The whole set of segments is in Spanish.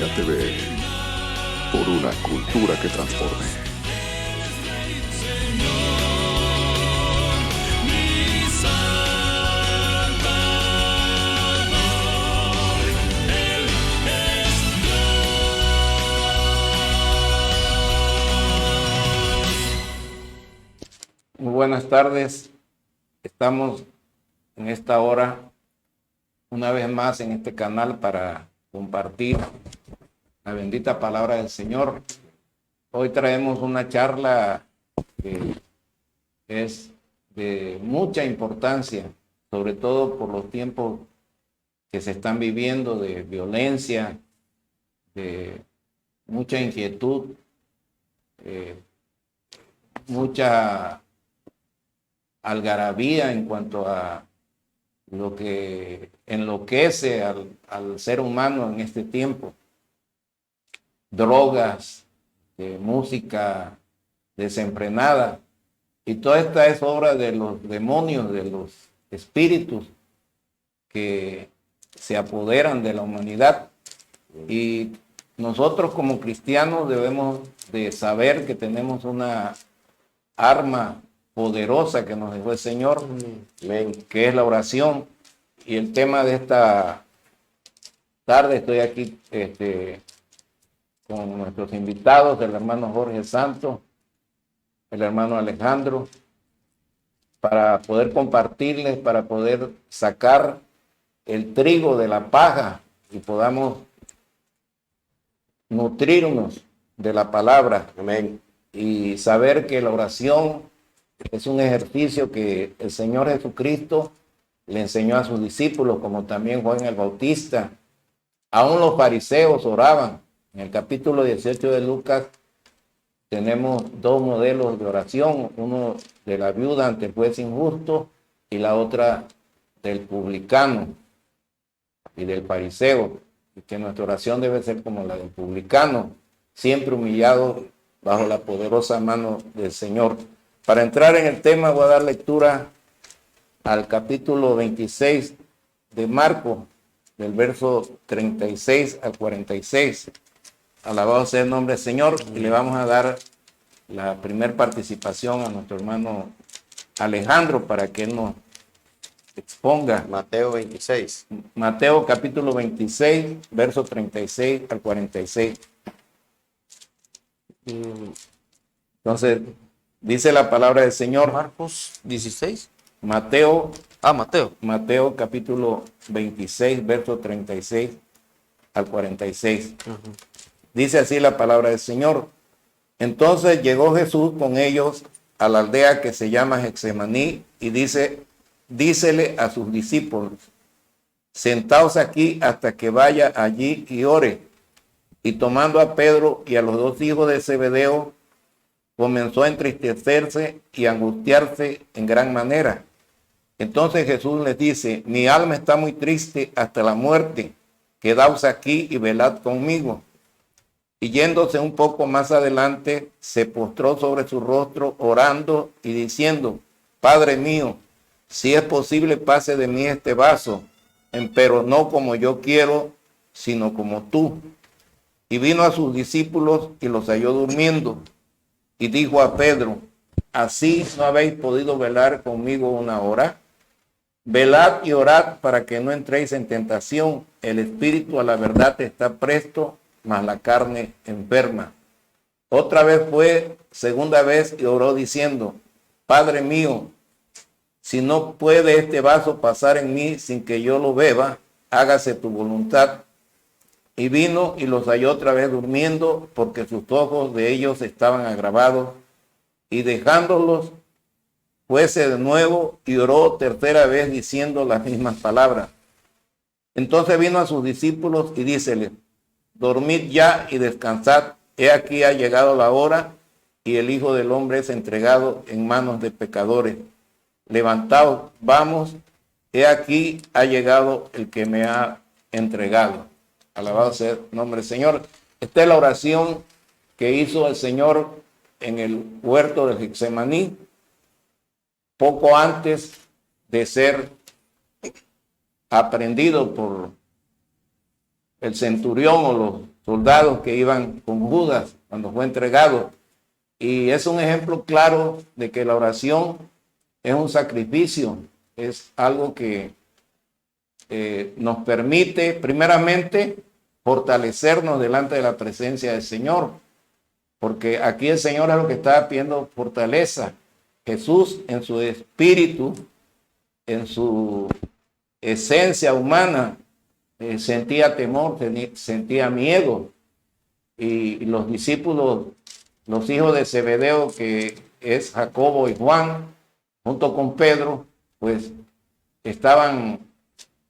Omega TV, por una cultura que transforme. Muy buenas tardes. Estamos en esta hora una vez más en este canal para compartir la bendita palabra del Señor. Hoy traemos una charla que es de mucha importancia, sobre todo por los tiempos que se están viviendo de violencia, de mucha inquietud, mucha algarabía en cuanto a lo que enloquece al ser humano en este tiempo. Drogas, música desenfrenada. Y toda esta es obra de los demonios, de los espíritus que se apoderan de la humanidad. Y nosotros como cristianos debemos de saber que tenemos una arma poderosa que nos dejó el Señor, que es la oración. Y el tema de esta tarde, estoy aquí con nuestros invitados, el hermano Jorge Santos, el hermano Alejandro, para poder compartirles, para poder sacar el trigo de la paja y podamos nutrirnos de la palabra. Amén. Y saber que la oración es un ejercicio que el Señor Jesucristo le enseñó a sus discípulos, como también Juan el Bautista. Aún los fariseos oraban. En el capítulo 18 de Lucas tenemos dos modelos de oración, uno de la viuda ante el juez injusto y la otra del publicano y del fariseo, y que nuestra oración debe ser como la del publicano, siempre humillado bajo la poderosa mano del Señor. Para entrar en el tema voy a dar lectura al capítulo 26 de Marcos, del verso 36 al 46. Alabado sea el nombre del Señor. Y le vamos a dar la primer participación a nuestro hermano Alejandro para que él nos exponga. Mateo 26. Mateo capítulo 26, verso 36 al 46. Entonces, dice la palabra del Señor. Marcos 16. Mateo capítulo 26, verso 36 al 46. Dice así la palabra del Señor. Entonces llegó Jesús con ellos a la aldea que se llama Getsemaní y dícele a sus discípulos: sentaos aquí hasta que vaya allí y ore. Y tomando a Pedro y a los dos hijos de Zebedeo, comenzó a entristecerse y angustiarse en gran manera. Entonces Jesús les dice: mi alma está muy triste hasta la muerte, quedaos aquí y velad conmigo. Y yéndose un poco más adelante, se postró sobre su rostro, orando y diciendo: Padre mío, si es posible, pase de mí este vaso, pero no como yo quiero, sino como tú. Y vino a sus discípulos y los halló durmiendo. Y dijo a Pedro: ¿así no habéis podido velar conmigo una hora? Velad y orad para que no entréis en tentación. El espíritu a la verdad está presto, mas la carne enferma. Otra vez fue, segunda vez, y oró diciendo: Padre mío, si no puede este vaso pasar en mí sin que yo lo beba, hágase tu voluntad. Y vino y los halló otra vez durmiendo, porque sus ojos de ellos estaban agravados. Y dejándolos, fuese de nuevo y oró tercera vez diciendo las mismas palabras. Entonces vino a sus discípulos y díceles: dormid ya y descansad. He aquí ha llegado la hora y el Hijo del Hombre es entregado en manos de pecadores. Levantaos, vamos, he aquí ha llegado el que me ha entregado. Alabado sea el nombre del Señor. Esta es la oración que hizo el Señor en el huerto de Getsemaní, poco antes de ser aprendido por el centurión o los soldados que iban con Judas cuando fue entregado. Y es un ejemplo claro de que la oración es un sacrificio, es algo que nos permite primeramente fortalecernos delante de la presencia del Señor, porque aquí el Señor es lo que está pidiendo fortaleza. Jesús en su espíritu, en su esencia humana, sentía temor, sentía miedo. Y los discípulos, los hijos de Zebedeo, que es Jacobo y Juan, junto con Pedro, pues estaban,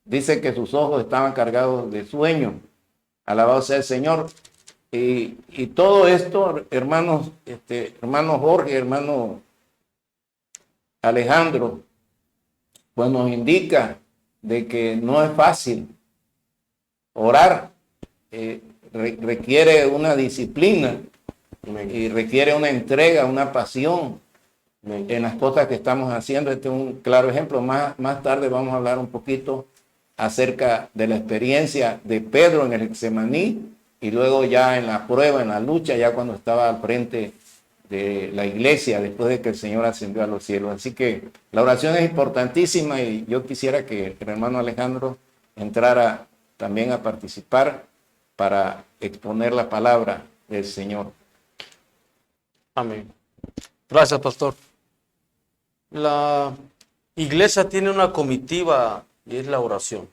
dice que sus ojos estaban cargados de sueño. Alabado sea el Señor. Y todo esto, hermanos, hermano Jorge, hermano Alejandro, pues nos indica de que no es fácil orar. Requiere una disciplina y requiere una entrega, una pasión en las cosas que estamos haciendo. Este es un claro ejemplo. Más tarde vamos a hablar un poquito acerca de la experiencia de Pedro en el Getsemaní y luego ya en la prueba, en la lucha, ya cuando estaba al frente de la iglesia después de que el Señor ascendió a los cielos. Así que la oración es importantísima y yo quisiera que el hermano Alejandro entrara también a participar para exponer la palabra del Señor. Amén. Gracias, pastor. La iglesia tiene una comitiva y es la oración.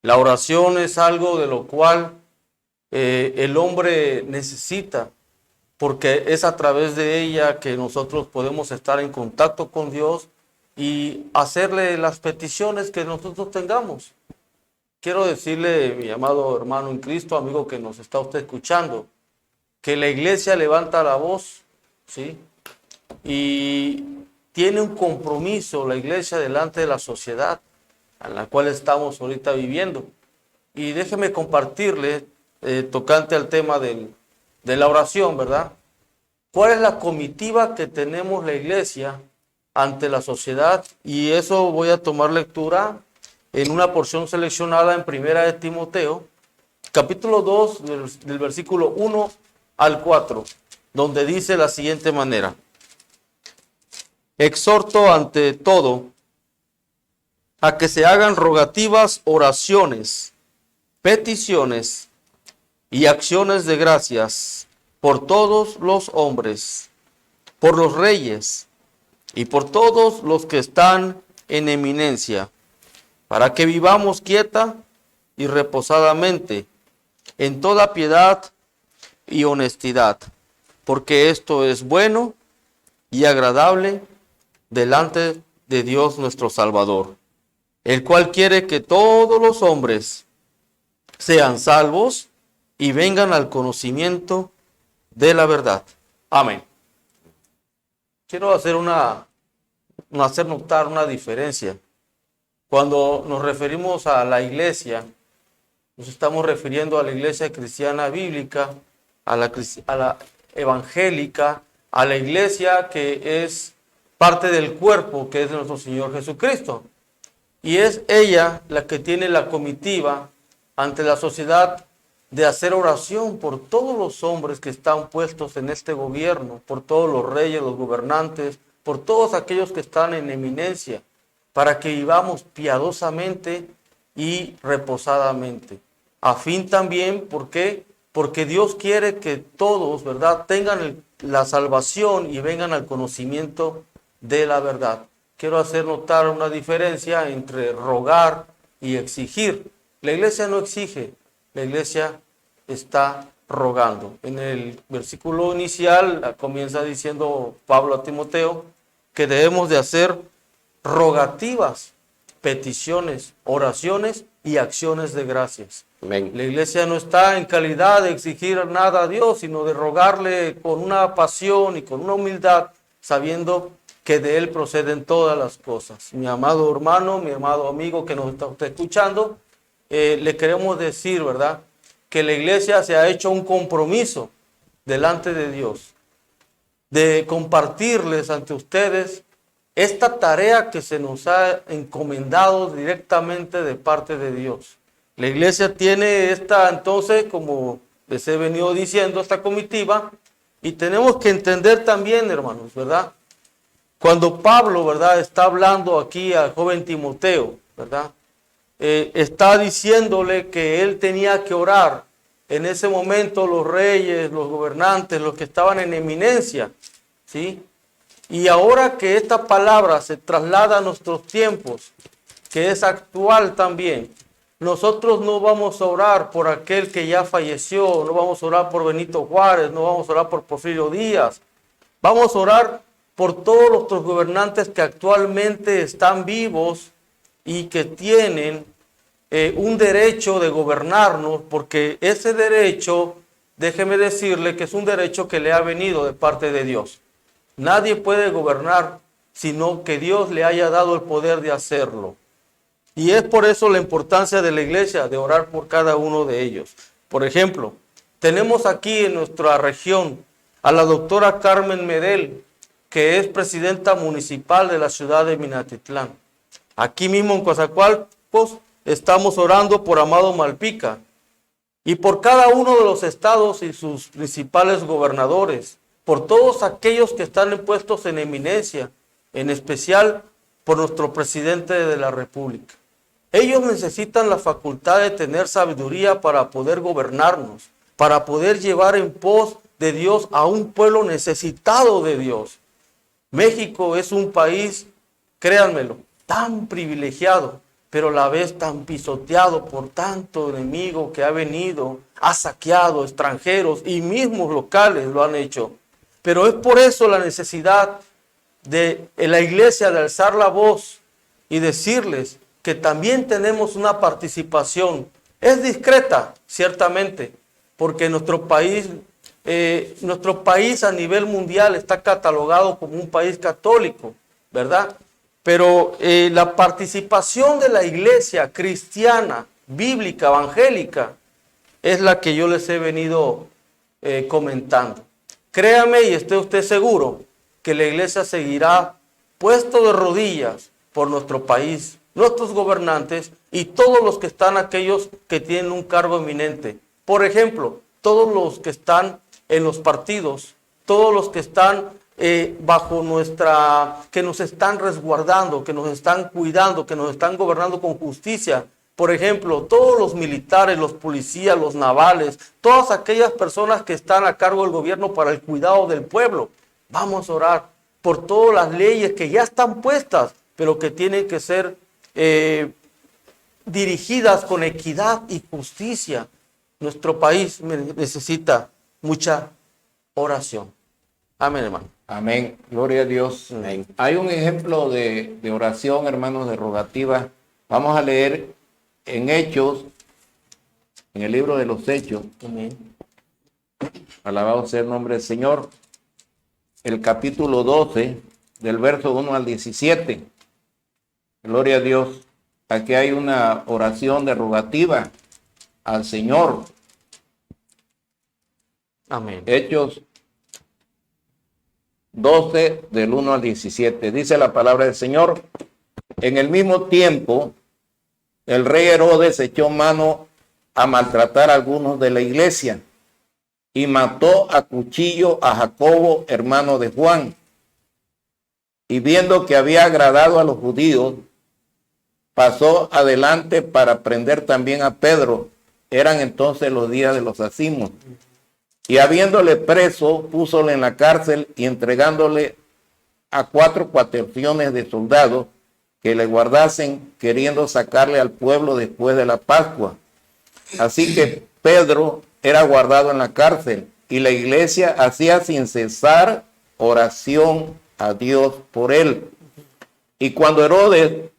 La oración es algo de lo cual el hombre necesita, porque es a través de ella que nosotros podemos estar en contacto con Dios y hacerle las peticiones que nosotros tengamos. Quiero decirle, mi amado hermano en Cristo, amigo que nos está usted escuchando, que la iglesia levanta la voz, ¿sí? Y tiene un compromiso la iglesia delante de la sociedad en la cual estamos ahorita viviendo. Y déjeme compartirle, tocante al tema de la oración, ¿verdad? ¿Cuál es la comitiva que tenemos la iglesia ante la sociedad? Y eso voy a tomar lectura en una porción seleccionada en Primera de Timoteo, capítulo 2, del versículo 1 al 4, donde dice la siguiente manera: exhorto ante todo a que se hagan rogativas, oraciones, peticiones y acciones de gracias por todos los hombres, por los reyes y por todos los que están en eminencia, para que vivamos quieta y reposadamente en toda piedad y honestidad, porque esto es bueno y agradable delante de Dios nuestro Salvador, el cual quiere que todos los hombres sean salvos y vengan al conocimiento de la verdad. Amén. Quiero hacer hacer notar una diferencia. Cuando nos referimos a la iglesia, nos estamos refiriendo a la iglesia cristiana bíblica, a la evangélica, a la iglesia que es parte del cuerpo que es de nuestro Señor Jesucristo. Y es ella la que tiene la comitiva ante la sociedad de hacer oración por todos los hombres que están puestos en este gobierno, por todos los reyes, los gobernantes, por todos aquellos que están en eminencia, para que vivamos piadosamente y reposadamente. A fin también, ¿por qué? Porque Dios quiere que todos, ¿verdad?, tengan la salvación y vengan al conocimiento de la verdad. Quiero hacer notar una diferencia entre rogar y exigir. La iglesia no exige, la iglesia está rogando. En el versículo inicial comienza diciendo Pablo a Timoteo que debemos de hacer rogativas, peticiones, oraciones y acciones de gracias. Amén. La iglesia no está en calidad de exigir nada a Dios, sino de rogarle con una pasión y con una humildad, sabiendo que de Él proceden todas las cosas. Mi amado hermano, mi amado amigo que nos está usted escuchando, le queremos decir, ¿verdad?, que la iglesia se ha hecho un compromiso delante de Dios de compartirles ante ustedes esta tarea que se nos ha encomendado directamente de parte de Dios. La iglesia tiene esta, entonces, como les he venido diciendo a esta comitiva, y tenemos que entender también, hermanos, ¿verdad? Cuando Pablo, ¿verdad?, está hablando aquí al joven Timoteo, ¿verdad?, está diciéndole que él tenía que orar. En ese momento los reyes, los gobernantes, los que estaban en eminencia, ¿sí? Y ahora que esta palabra se traslada a nuestros tiempos, que es actual también, nosotros no vamos a orar por aquel que ya falleció, no vamos a orar por Benito Juárez, no vamos a orar por Porfirio Díaz, vamos a orar por todos nuestros gobernantes que actualmente están vivos y que tienen un derecho de gobernarnos, porque ese derecho, déjeme decirle que es un derecho que le ha venido de parte de Dios. Nadie puede gobernar sino que Dios le haya dado el poder de hacerlo. Y es por eso la importancia de la iglesia, de orar por cada uno de ellos. Por ejemplo, tenemos aquí en nuestra región a la doctora Carmen Medel, que es presidenta municipal de la ciudad de Minatitlán. Aquí mismo en Coatzacoalcos estamos orando por Amado Malpica y por cada uno de los estados y sus principales gobernadores, por todos aquellos que están puestos en eminencia, en especial por nuestro presidente de la República. Ellos necesitan la facultad de tener sabiduría para poder gobernarnos, para poder llevar en pos de Dios a un pueblo necesitado de Dios. México es un país, créanmelo, tan privilegiado, pero a la vez tan pisoteado por tanto enemigo que ha venido, ha saqueado extranjeros y mismos locales lo han hecho. Pero es por eso la necesidad de la iglesia de alzar la voz y decirles que también tenemos una participación. Es discreta, ciertamente, porque nuestro país a nivel mundial está catalogado como un país católico, ¿verdad? Pero la participación de la iglesia cristiana, bíblica, evangélica, es la que yo les he venido comentando. Créame y esté usted seguro que la iglesia seguirá puesto de rodillas por nuestro país, nuestros gobernantes y todos los que están, aquellos que tienen un cargo eminente. Por ejemplo, todos los que están en los partidos, todos los que están bajo que nos están resguardando, que nos están cuidando, que nos están gobernando con justicia. Por ejemplo, todos los militares, los policías, los navales, todas aquellas personas que están a cargo del gobierno para el cuidado del pueblo. Vamos a orar por todas las leyes que ya están puestas, pero que tienen que ser dirigidas con equidad y justicia. Nuestro país necesita mucha oración. Amén, hermano. Amén. Gloria a Dios. Amén. Hay un ejemplo de oración, hermanos, de rogativa. Vamos a leer en Hechos, en el libro de los Hechos. Amén. Alabado sea el nombre del Señor. El capítulo 12, del verso 1 al 17. Gloria a Dios. Aquí hay una oración de rogativa al Señor. Amén. Hechos 12, del 1 al 17. Dice la palabra del Señor. En el mismo tiempo, el rey Herodes echó mano a maltratar a algunos de la iglesia y mató a cuchillo a Jacobo, hermano de Juan. Y viendo que había agradado a los judíos, pasó adelante para prender también a Pedro. Eran entonces los días de los acimos. Y habiéndole preso, púsole en la cárcel y entregándole a 4 cuaterciones de soldados que le guardasen, queriendo sacarle al pueblo después de la Pascua. Así que Pedro era guardado en la cárcel y la iglesia hacía sin cesar oración a Dios por él. Y cuando Herodes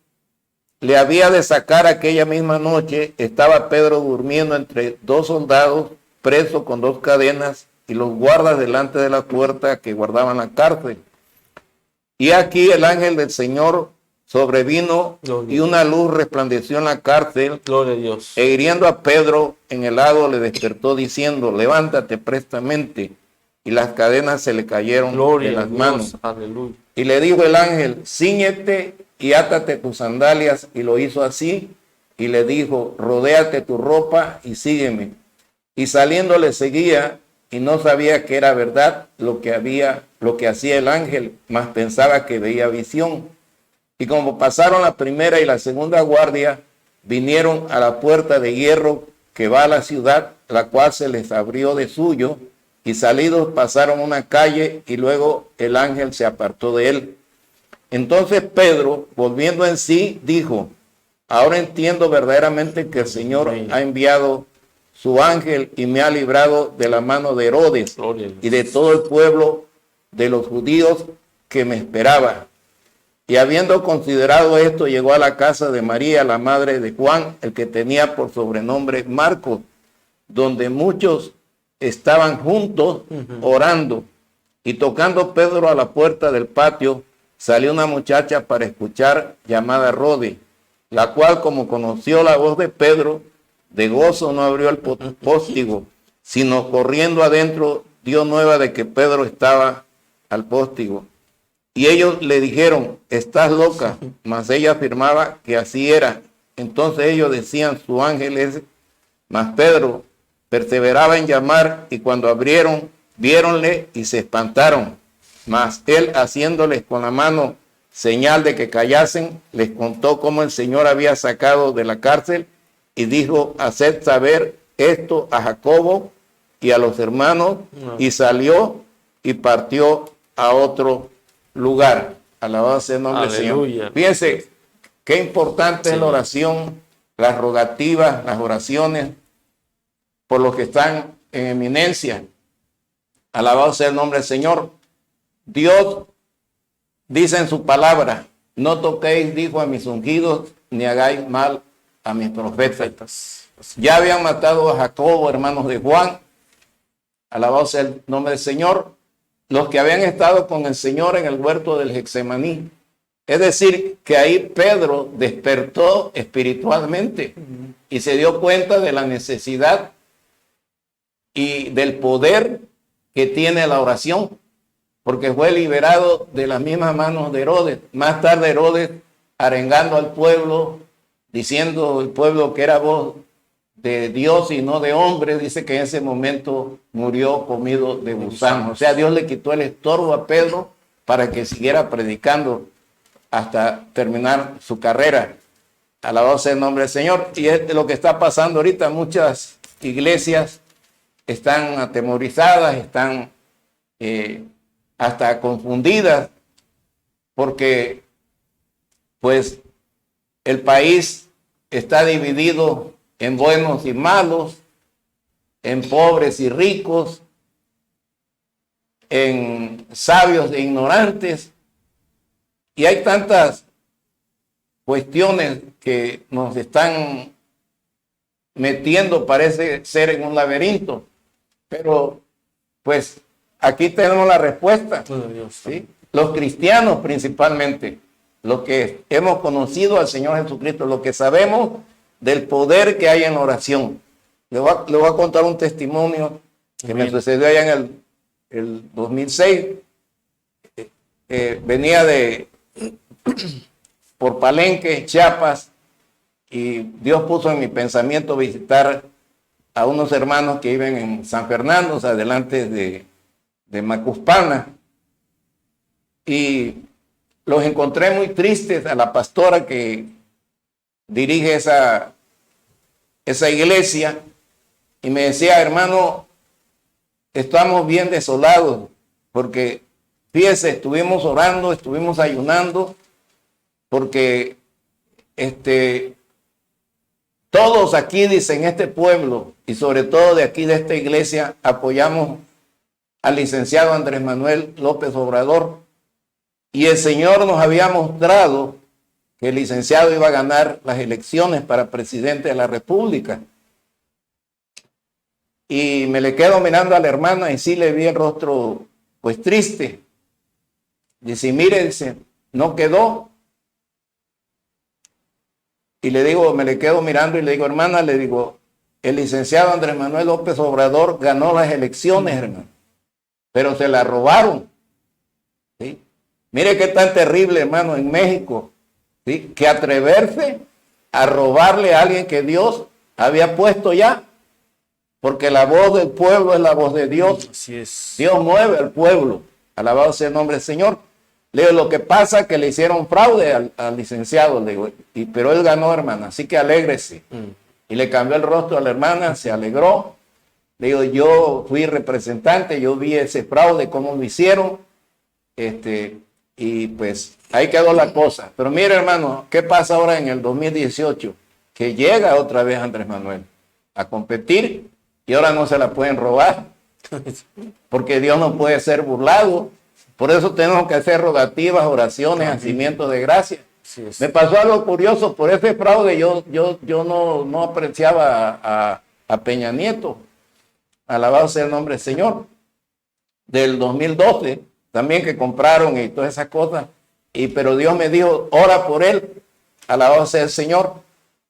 le había de sacar aquella misma noche, estaba Pedro durmiendo entre 2 soldados, preso con 2 cadenas, y los guardas delante de la puerta que guardaban la cárcel. Y aquí el ángel del Señor sobrevino y una luz resplandeció en la cárcel. Gloria a Dios. E hiriendo a Pedro en el lado le despertó diciendo, levántate prestamente. Y las cadenas se le cayeron Gloria de a las Dios. manos. Aleluya. Y le dijo el ángel, cíñete y átate tus sandalias. Y lo hizo así. Y le dijo, rodéate tu ropa y sígueme. y saliendo le seguía, y no sabía que era verdad lo que hacía el ángel, mas pensaba que veía visión. Y como pasaron la primera y la segunda guardia, vinieron a la puerta de hierro que va a la ciudad, la cual se les abrió de suyo, y salidos pasaron una calle, y luego el ángel se apartó de él. Entonces Pedro, volviendo en sí, dijo: ahora entiendo verdaderamente que el Señor ha enviado su ángel y me ha librado de la mano de Herodes y de todo el pueblo de los judíos que me esperaba. Y habiendo considerado esto, llegó a la casa de María, la madre de Juan, el que tenía por sobrenombre Marcos, donde muchos estaban juntos orando. Y tocando Pedro a la puerta del patio, salió una muchacha para escuchar, llamada Rode, la cual, como conoció la voz de Pedro, de gozo no abrió el póstigo, sino corriendo adentro dio nueva de que Pedro estaba al póstigo. Y ellos le dijeron: estás loca. Mas ella afirmaba que así era. Entonces ellos decían: su ángel es. Mas Pedro perseveraba en llamar, y cuando abrieron, viéronle y se espantaron. Mas él, haciéndoles con la mano señal de que callasen, les contó cómo el Señor había sacado de la cárcel, y dijo: haced saber esto a Jacobo y a los hermanos. Y salió y partió a otro lugar. Alabado sea el nombre del Señor. Fíjense qué importante es la oración, las rogativas, las oraciones por los que están en eminencia. Alabado sea el nombre del Señor. Dios dice en su palabra: no toquéis, dijo, a mis ungidos, ni hagáis mal a mis profetas. Ya habían matado a Jacobo, hermanos de Juan. Alabado sea el nombre del Señor. Los que habían estado con el Señor en el huerto del Getsemaní. Es decir, que ahí Pedro despertó espiritualmente y se dio cuenta de la necesidad y del poder que tiene la oración, porque fue liberado de las mismas manos de Herodes. Más tarde Herodes, arengando al pueblo, diciendo el pueblo que era voz de Dios y no de hombre, dice que en ese momento murió comido de gusanos. O sea, Dios le quitó el estorbo a Pedro para que siguiera predicando hasta terminar su carrera. Alabado sea el nombre del Señor. Y es lo que está pasando ahorita. Muchas iglesias están atemorizadas, están hasta confundidas, porque pues el país está dividido en buenos y malos, en pobres y ricos, en sabios e ignorantes, y hay tantas cuestiones que nos están metiendo, parece ser, en un laberinto, pero pues aquí tenemos la respuesta. ¿Sí? Los cristianos principalmente, los que hemos conocido al Señor Jesucristo, los que sabemos del poder que hay en la oración. Le voy a contar un testimonio que me sucedió allá en el 2006. Venía por Palenque, Chiapas, y Dios puso en mi pensamiento visitar a unos hermanos que viven en San Fernando, o sea, delante de Macuspana. Y los encontré muy tristes, a la pastora que dirige esa iglesia, y me decía: hermano, estamos bien desolados, porque fíjese, estuvimos orando, estuvimos ayunando, porque todos aquí, dicen, este pueblo, y sobre todo de aquí de esta iglesia, apoyamos al licenciado Andrés Manuel López Obrador, y el Señor nos había mostrado que el licenciado iba a ganar las elecciones para presidente de la República. Y me le quedo mirando a la hermana, y sí le vi el rostro pues triste. Dice: mire, dice, no quedó. Y le digo, me le quedo mirando y le digo: hermana, le digo, el licenciado Andrés Manuel López Obrador ganó las elecciones, hermano, pero se la robaron. ¿Sí? Mire qué tan terrible, hermano, en México, ¿sí?, que atreverse a robarle a alguien que Dios había puesto ya. porque la voz del pueblo es la voz de Dios. Así es. Dios mueve al pueblo. Alabado sea el nombre del Señor. Le digo, lo que pasa es que le hicieron fraude al licenciado, le digo, pero él ganó, hermana, así que alégrese. Y le cambió el rostro a la hermana, se alegró. Le digo, yo fui representante, yo vi ese fraude, cómo lo hicieron. Y pues ahí quedó la cosa. Pero mire, hermano, ¿qué pasa ahora en el 2018? Que llega otra vez Andrés Manuel a competir y ahora no se la pueden robar. Porque Dios no puede ser burlado. Por eso tenemos que hacer rogativas, oraciones, hacimientos de gracia. Así es. Me pasó algo curioso, por ese fraude yo no apreciaba a Peña Nieto. Alabado sea el nombre del Señor. Del 2012, también que compraron y todas esas cosas. Pero Dios me dijo, ora por él. Alabado sea el Señor.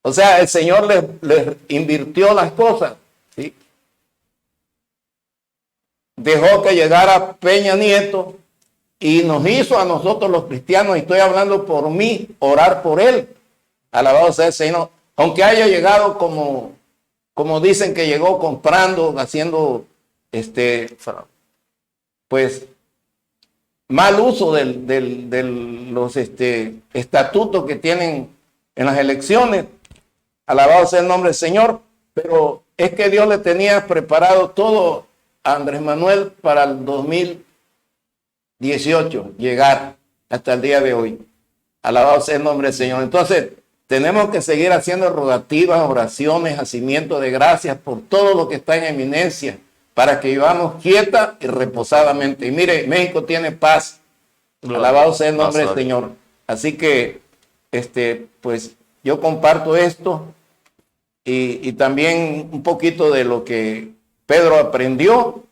O sea, el Señor les invirtió las cosas. ¿Sí? Dejó que llegara Peña Nieto y nos hizo a nosotros los cristianos, y estoy hablando por mí, orar por él. Alabado sea el Señor. Aunque haya llegado como dicen que llegó, comprando, haciendo pues mal uso de los estatutos que tienen en las elecciones. Alabado sea el nombre del Señor. Pero es que Dios le tenía preparado todo a Andrés Manuel para el 2018 llegar hasta el día de hoy. Alabado sea el nombre del Señor. Entonces tenemos que seguir haciendo rogativas, oraciones, hacimientos de gracias por todo lo que está en eminencia, para que vivamos quieta y reposadamente. Y mire, México tiene paz. Alabado sea el nombre del Señor. Así que pues yo comparto esto y también un poquito de lo que Pedro aprendió.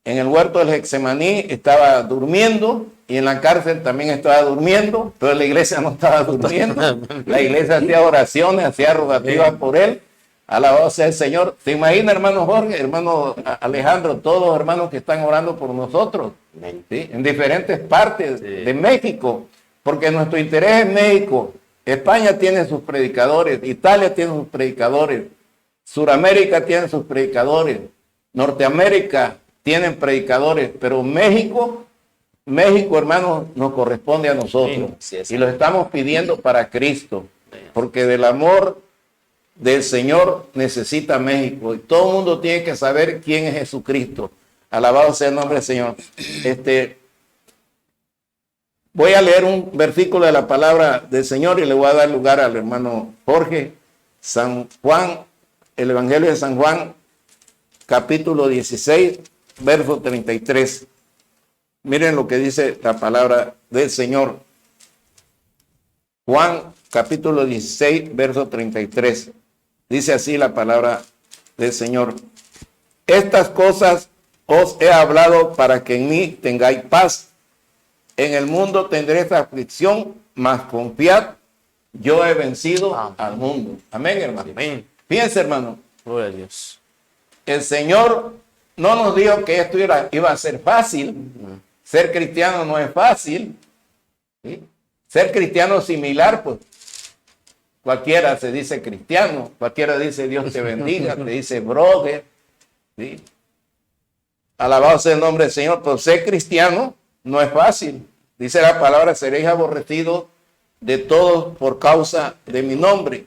En el huerto del Getsemaní estaba durmiendo y en la cárcel también estaba durmiendo, pero la iglesia no estaba durmiendo. La iglesia hacía oraciones, hacía rogativas por él. Alabado sea el Señor. ¿Se imagina, hermano Jorge, hermano Alejandro, todos los hermanos que están orando por nosotros? ¿Sí? En diferentes partes de México, porque nuestro interés es México. España tiene sus predicadores, Italia tiene sus predicadores, Suramérica tiene sus predicadores, Norteamérica tienen predicadores, pero México, hermanos, nos corresponde a nosotros. Y lo estamos pidiendo para Cristo, porque del amor del Señor necesita México. Y todo el mundo tiene que saber quién es Jesucristo. Alabado sea el nombre del Señor. Voy a leer un versículo de la palabra del Señor y le voy a dar lugar al hermano Jorge. San Juan, el Evangelio de San Juan, capítulo 16, verso 33. Miren lo que dice la palabra del Señor. Juan, capítulo 16, verso 33. Dice así la palabra del Señor. Estas cosas os he hablado para que en mí tengáis paz. En el mundo tendréis aflicción, mas confiad, yo he vencido al mundo. Amén, hermano. Amén. Fíjense, hermano. Gloria a Dios. El Señor no nos dijo que esto iba a ser fácil. Ser cristiano no es fácil. ¿Sí? Ser cristiano similar, pues cualquiera se dice cristiano, cualquiera dice Dios te bendiga, te dice brother. ¿Sí? Alabado sea el nombre del Señor, pero ser cristiano no es fácil. Dice la palabra, seréis aborrecidos de todos por causa de mi nombre.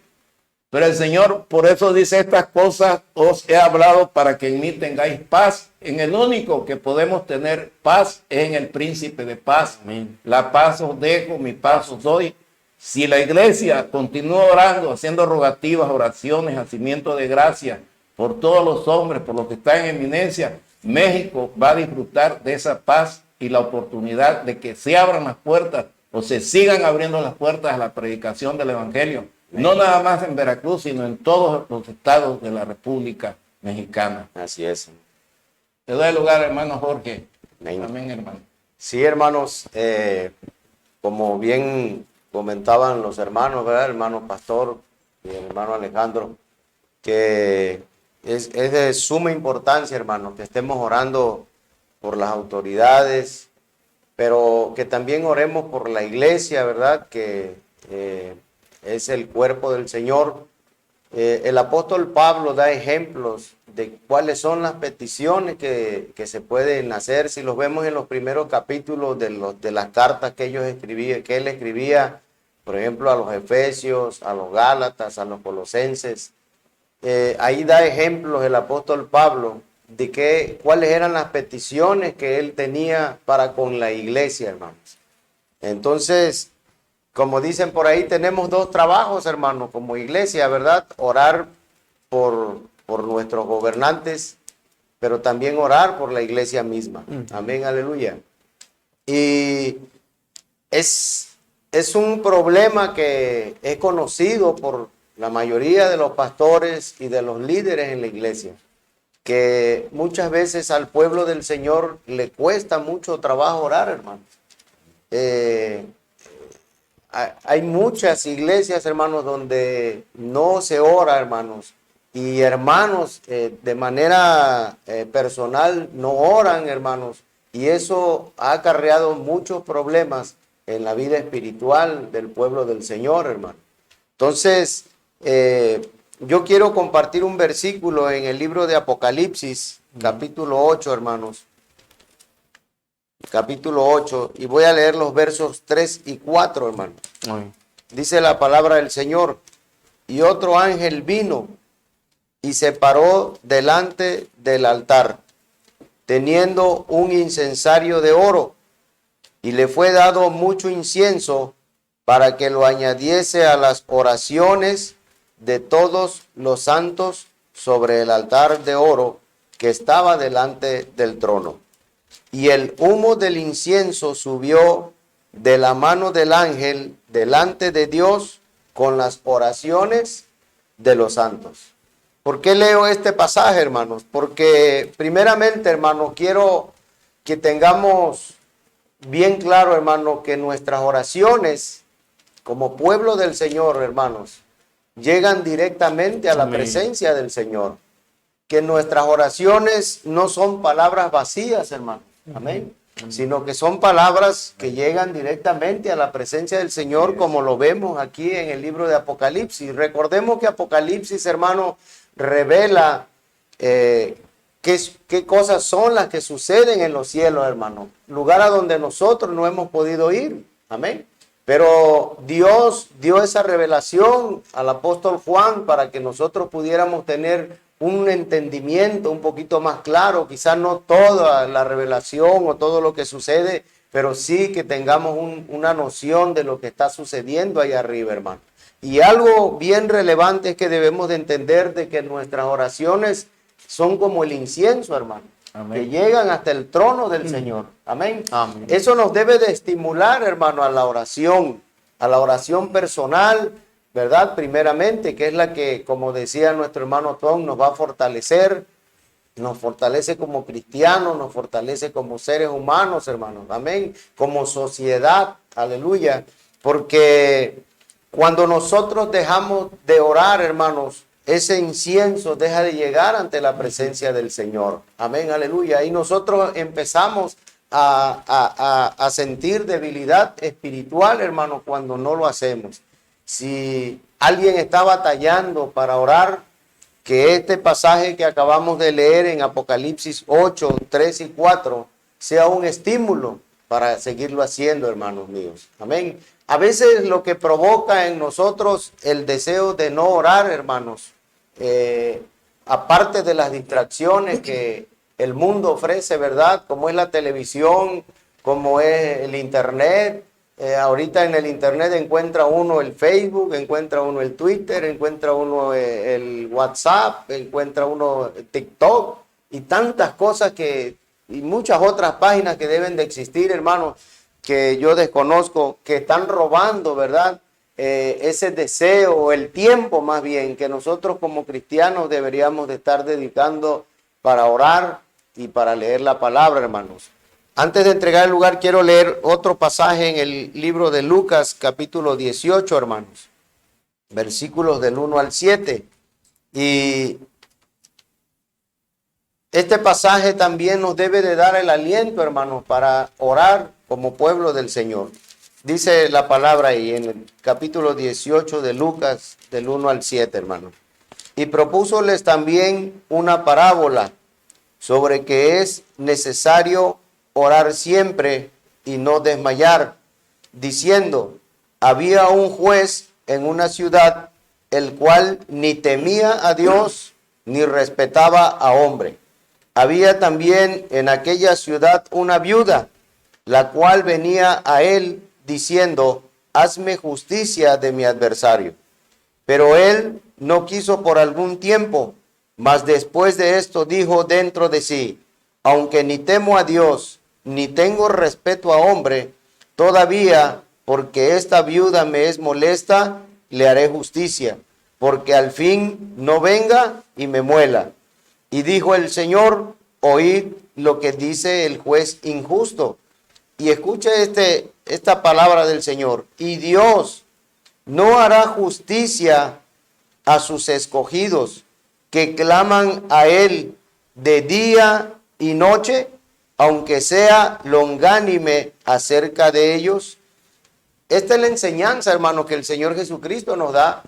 Pero el Señor, por eso dice, estas cosas os he hablado para que en mí tengáis paz. En el único que podemos tener paz es en el príncipe de paz. Amén. La paz os dejo, mi paz os doy. Si la iglesia continúa orando, haciendo rogativas, oraciones, hacimientos de gracia por todos los hombres, por los que están en eminencia, México va a disfrutar de esa paz y la oportunidad de que se abran las puertas o se sigan abriendo las puertas a la predicación del Evangelio. No nada más en Veracruz, sino en todos los estados de la República Mexicana. Así es. Te doy el lugar, hermano Jorge. Amén. Amén, hermano. Sí, hermanos, como bien comentaban los hermanos, ¿verdad? El hermano Pastor y el hermano Alejandro, que es de suma importancia, hermano, que estemos orando por las autoridades, pero que también oremos por la iglesia, ¿verdad? Que es el cuerpo del Señor, El apóstol Pablo da ejemplos de cuáles son las peticiones que se pueden hacer. Si los vemos en los primeros capítulos de las cartas que él escribía, por ejemplo, a los Efesios, a los Gálatas, a los Colosenses, ahí da ejemplos el apóstol Pablo de cuáles eran las peticiones que él tenía para con la iglesia, hermanos. Entonces, como dicen por ahí, tenemos dos trabajos, hermanos, como iglesia, ¿verdad? Orar por nuestros gobernantes, pero también orar por la iglesia misma. Amén, aleluya. Y es un problema que es conocido por la mayoría de los pastores y de los líderes en la iglesia, que muchas veces al pueblo del Señor le cuesta mucho trabajo orar, hermanos. Hay muchas iglesias, hermanos, donde no se ora, hermanos, y hermanos de manera personal no oran, hermanos, y eso ha acarreado muchos problemas en la vida espiritual del pueblo del Señor, hermano. Entonces, yo quiero compartir un versículo en el libro de Apocalipsis, capítulo 8, hermanos. Capítulo 8, y voy a leer los versos 3 y 4, hermano. Dice la palabra del Señor: y otro ángel vino y se paró delante del altar, teniendo un incensario de oro, y le fue dado mucho incienso para que lo añadiese a las oraciones de todos los santos sobre el altar de oro que estaba delante del trono. Y el humo del incienso subió de la mano del ángel delante de Dios con las oraciones de los santos. ¿Por qué leo este pasaje, hermanos? Porque primeramente, hermanos, quiero que tengamos bien claro, hermanos, que nuestras oraciones como pueblo del Señor, hermanos, llegan directamente a la presencia del Señor. Que nuestras oraciones no son palabras vacías, hermanos. Amén. Sino que son palabras que llegan directamente a la presencia del Señor, como lo vemos aquí en el libro de Apocalipsis. Recordemos que Apocalipsis, hermano, revela qué cosas son las que suceden en los cielos, hermano. Lugar a donde nosotros no hemos podido ir. Amén. Pero Dios dio esa revelación al apóstol Juan para que nosotros pudiéramos tener un entendimiento un poquito más claro, quizás no toda la revelación o todo lo que sucede, pero sí que tengamos una noción de lo que está sucediendo ahí arriba, hermano. Y algo bien relevante es que debemos de entender de que nuestras oraciones son como el incienso, hermano. Amén. Que llegan hasta el trono del Señor. Amén. Amén. Eso nos debe de estimular, hermano, a la oración personal, ¿verdad? Primeramente, que es la que, como decía nuestro hermano Tom, nos va a fortalecer, nos fortalece como cristianos, nos fortalece como seres humanos, hermanos, amén, como sociedad, aleluya, porque cuando nosotros dejamos de orar, hermanos, ese incienso deja de llegar ante la presencia del Señor, amén, aleluya, y nosotros empezamos a sentir debilidad espiritual, hermanos, cuando no lo hacemos. Si alguien está batallando para orar, que este pasaje que acabamos de leer en Apocalipsis 8, 3 y 4 sea un estímulo para seguirlo haciendo, hermanos míos. Amén. A veces lo que provoca en nosotros el deseo de no orar, hermanos, aparte de las distracciones que el mundo ofrece, ¿verdad? Como es la televisión, como es el internet. Ahorita en el internet encuentra uno el Facebook, encuentra uno el Twitter, encuentra uno el WhatsApp, encuentra uno TikTok y tantas cosas y muchas otras páginas que deben de existir, hermanos, que yo desconozco, que están robando, ¿verdad? Ese deseo, el tiempo más bien, que nosotros como cristianos deberíamos de estar dedicando para orar y para leer la palabra, hermanos. Antes de entregar el lugar, quiero leer otro pasaje en el libro de Lucas, capítulo 18, hermanos. Versículos del 1 al 7. Y este pasaje también nos debe de dar el aliento, hermanos, para orar como pueblo del Señor. Dice la palabra ahí en el capítulo 18 de Lucas, del 1 al 7, hermanos. Y propúsoles también una parábola sobre que es necesario orar siempre y no desmayar, diciendo, había un juez en una ciudad, el cual ni temía a Dios ni respetaba a hombre. Había también en aquella ciudad una viuda, la cual venía a él diciendo, hazme justicia de mi adversario. Pero él no quiso por algún tiempo, mas después de esto dijo dentro de sí, aunque ni temo a Dios, ni tengo respeto a hombre, todavía, porque esta viuda me es molesta, le haré justicia, porque al fin no venga y me muela. Y dijo el Señor, oíd lo que dice el juez injusto. Y escucha esta palabra del Señor. Y Dios no hará justicia a sus escogidos, que claman a Él de día y noche, aunque sea longánime acerca de ellos. Esta es la enseñanza, hermano, que el Señor Jesucristo nos da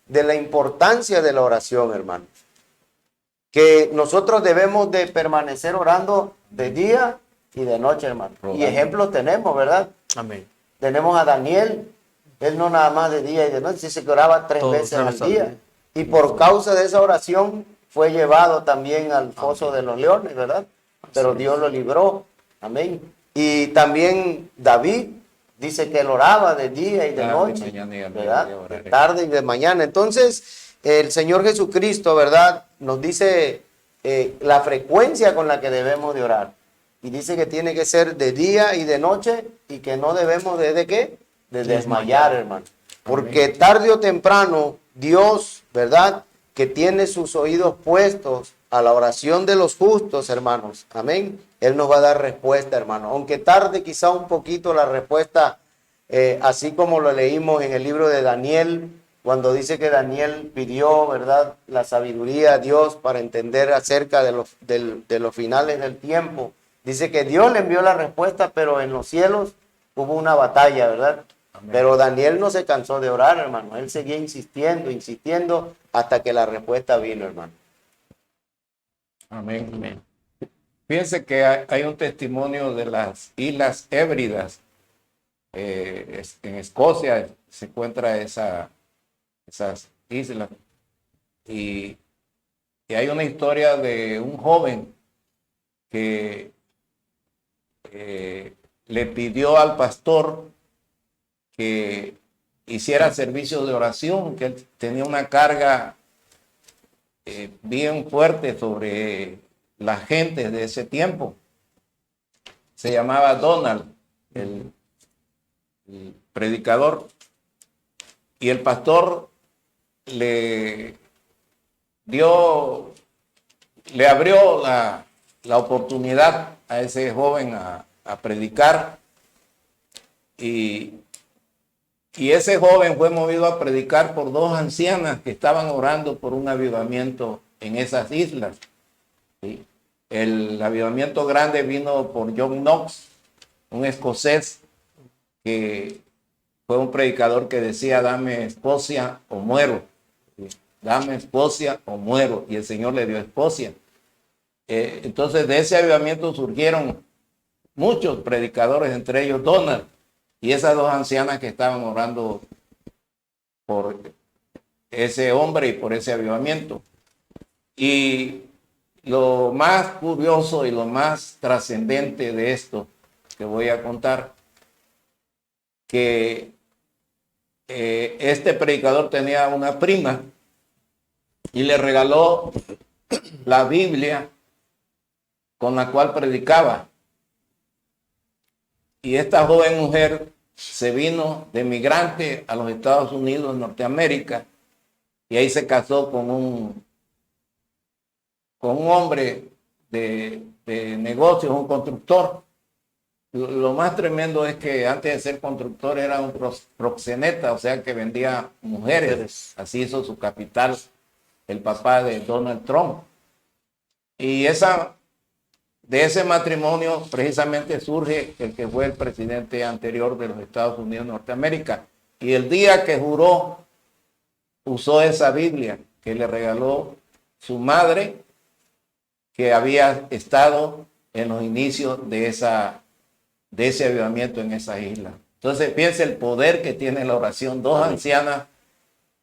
de la importancia de la oración, hermano. Que nosotros debemos de permanecer orando de día y de noche, hermano. Y ejemplos tenemos, ¿verdad? Amén. Tenemos a Daniel, él no nada más de día y de noche, dice que oraba tres veces al día. Y por causa de esa oración fue llevado también al foso de los leones, ¿verdad? Pero Dios lo libró. Amén. Y también David dice que él oraba de día y de noche, ¿verdad? De tarde y de mañana. Entonces, el Señor Jesucristo, ¿verdad? Nos dice la frecuencia con la que debemos de orar. Y dice que tiene que ser de día y de noche y que no debemos ¿de qué? De desmayar, hermano. Porque tarde o temprano, Dios, ¿verdad? Que tiene sus oídos puestos a la oración de los justos, hermanos. Amén. Él nos va a dar respuesta, hermano. Aunque tarde quizá un poquito la respuesta, así como lo leímos en el libro de Daniel, cuando dice que Daniel pidió, ¿verdad?, la sabiduría a Dios para entender acerca de los finales del tiempo. Dice que Dios le envió la respuesta, pero en los cielos hubo una batalla, ¿verdad? Amén. Pero Daniel no se cansó de orar, hermano. Él seguía insistiendo hasta que la respuesta vino, hermano. Amén. Amén. Fíjense que hay un testimonio de las Islas Hébridas. En Escocia se encuentra esas islas. Y hay una historia de un joven que le pidió al pastor que hiciera servicios de oración, que él tenía una carga bien fuerte sobre la gente de ese tiempo. Se llamaba Donald, el predicador, y el pastor le abrió la oportunidad a ese joven a predicar, y ese joven fue movido a predicar por dos ancianas que estaban orando por un avivamiento en esas islas. ¿Sí? El avivamiento grande vino por John Knox, un escocés que fue un predicador que decía, dame Escocia o muero. ¿Sí? Dame Escocia o muero. Y el Señor le dio Escocia. Entonces de ese avivamiento surgieron muchos predicadores, entre ellos Donald, y esas dos ancianas que estaban orando por ese hombre y por ese avivamiento. Y lo más curioso y lo más trascendente de esto que voy a contar, que este predicador tenía una prima y le regaló la Biblia con la cual predicaba. Y esta joven mujer se vino de migrante a los Estados Unidos, Norteamérica, y ahí se casó con un hombre de negocios, un constructor. Lo más tremendo es que antes de ser constructor era un proxeneta, o sea que vendía mujeres. Así hizo su capital el papá de Donald Trump. Y de ese matrimonio precisamente surge el que fue el presidente anterior de los Estados Unidos de Norteamérica. Y el día que juró, usó esa Biblia. que le regaló su madre, que había estado en los inicios de ese avivamiento en esa isla. Entonces piensa el poder que tiene la oración. Dos ancianas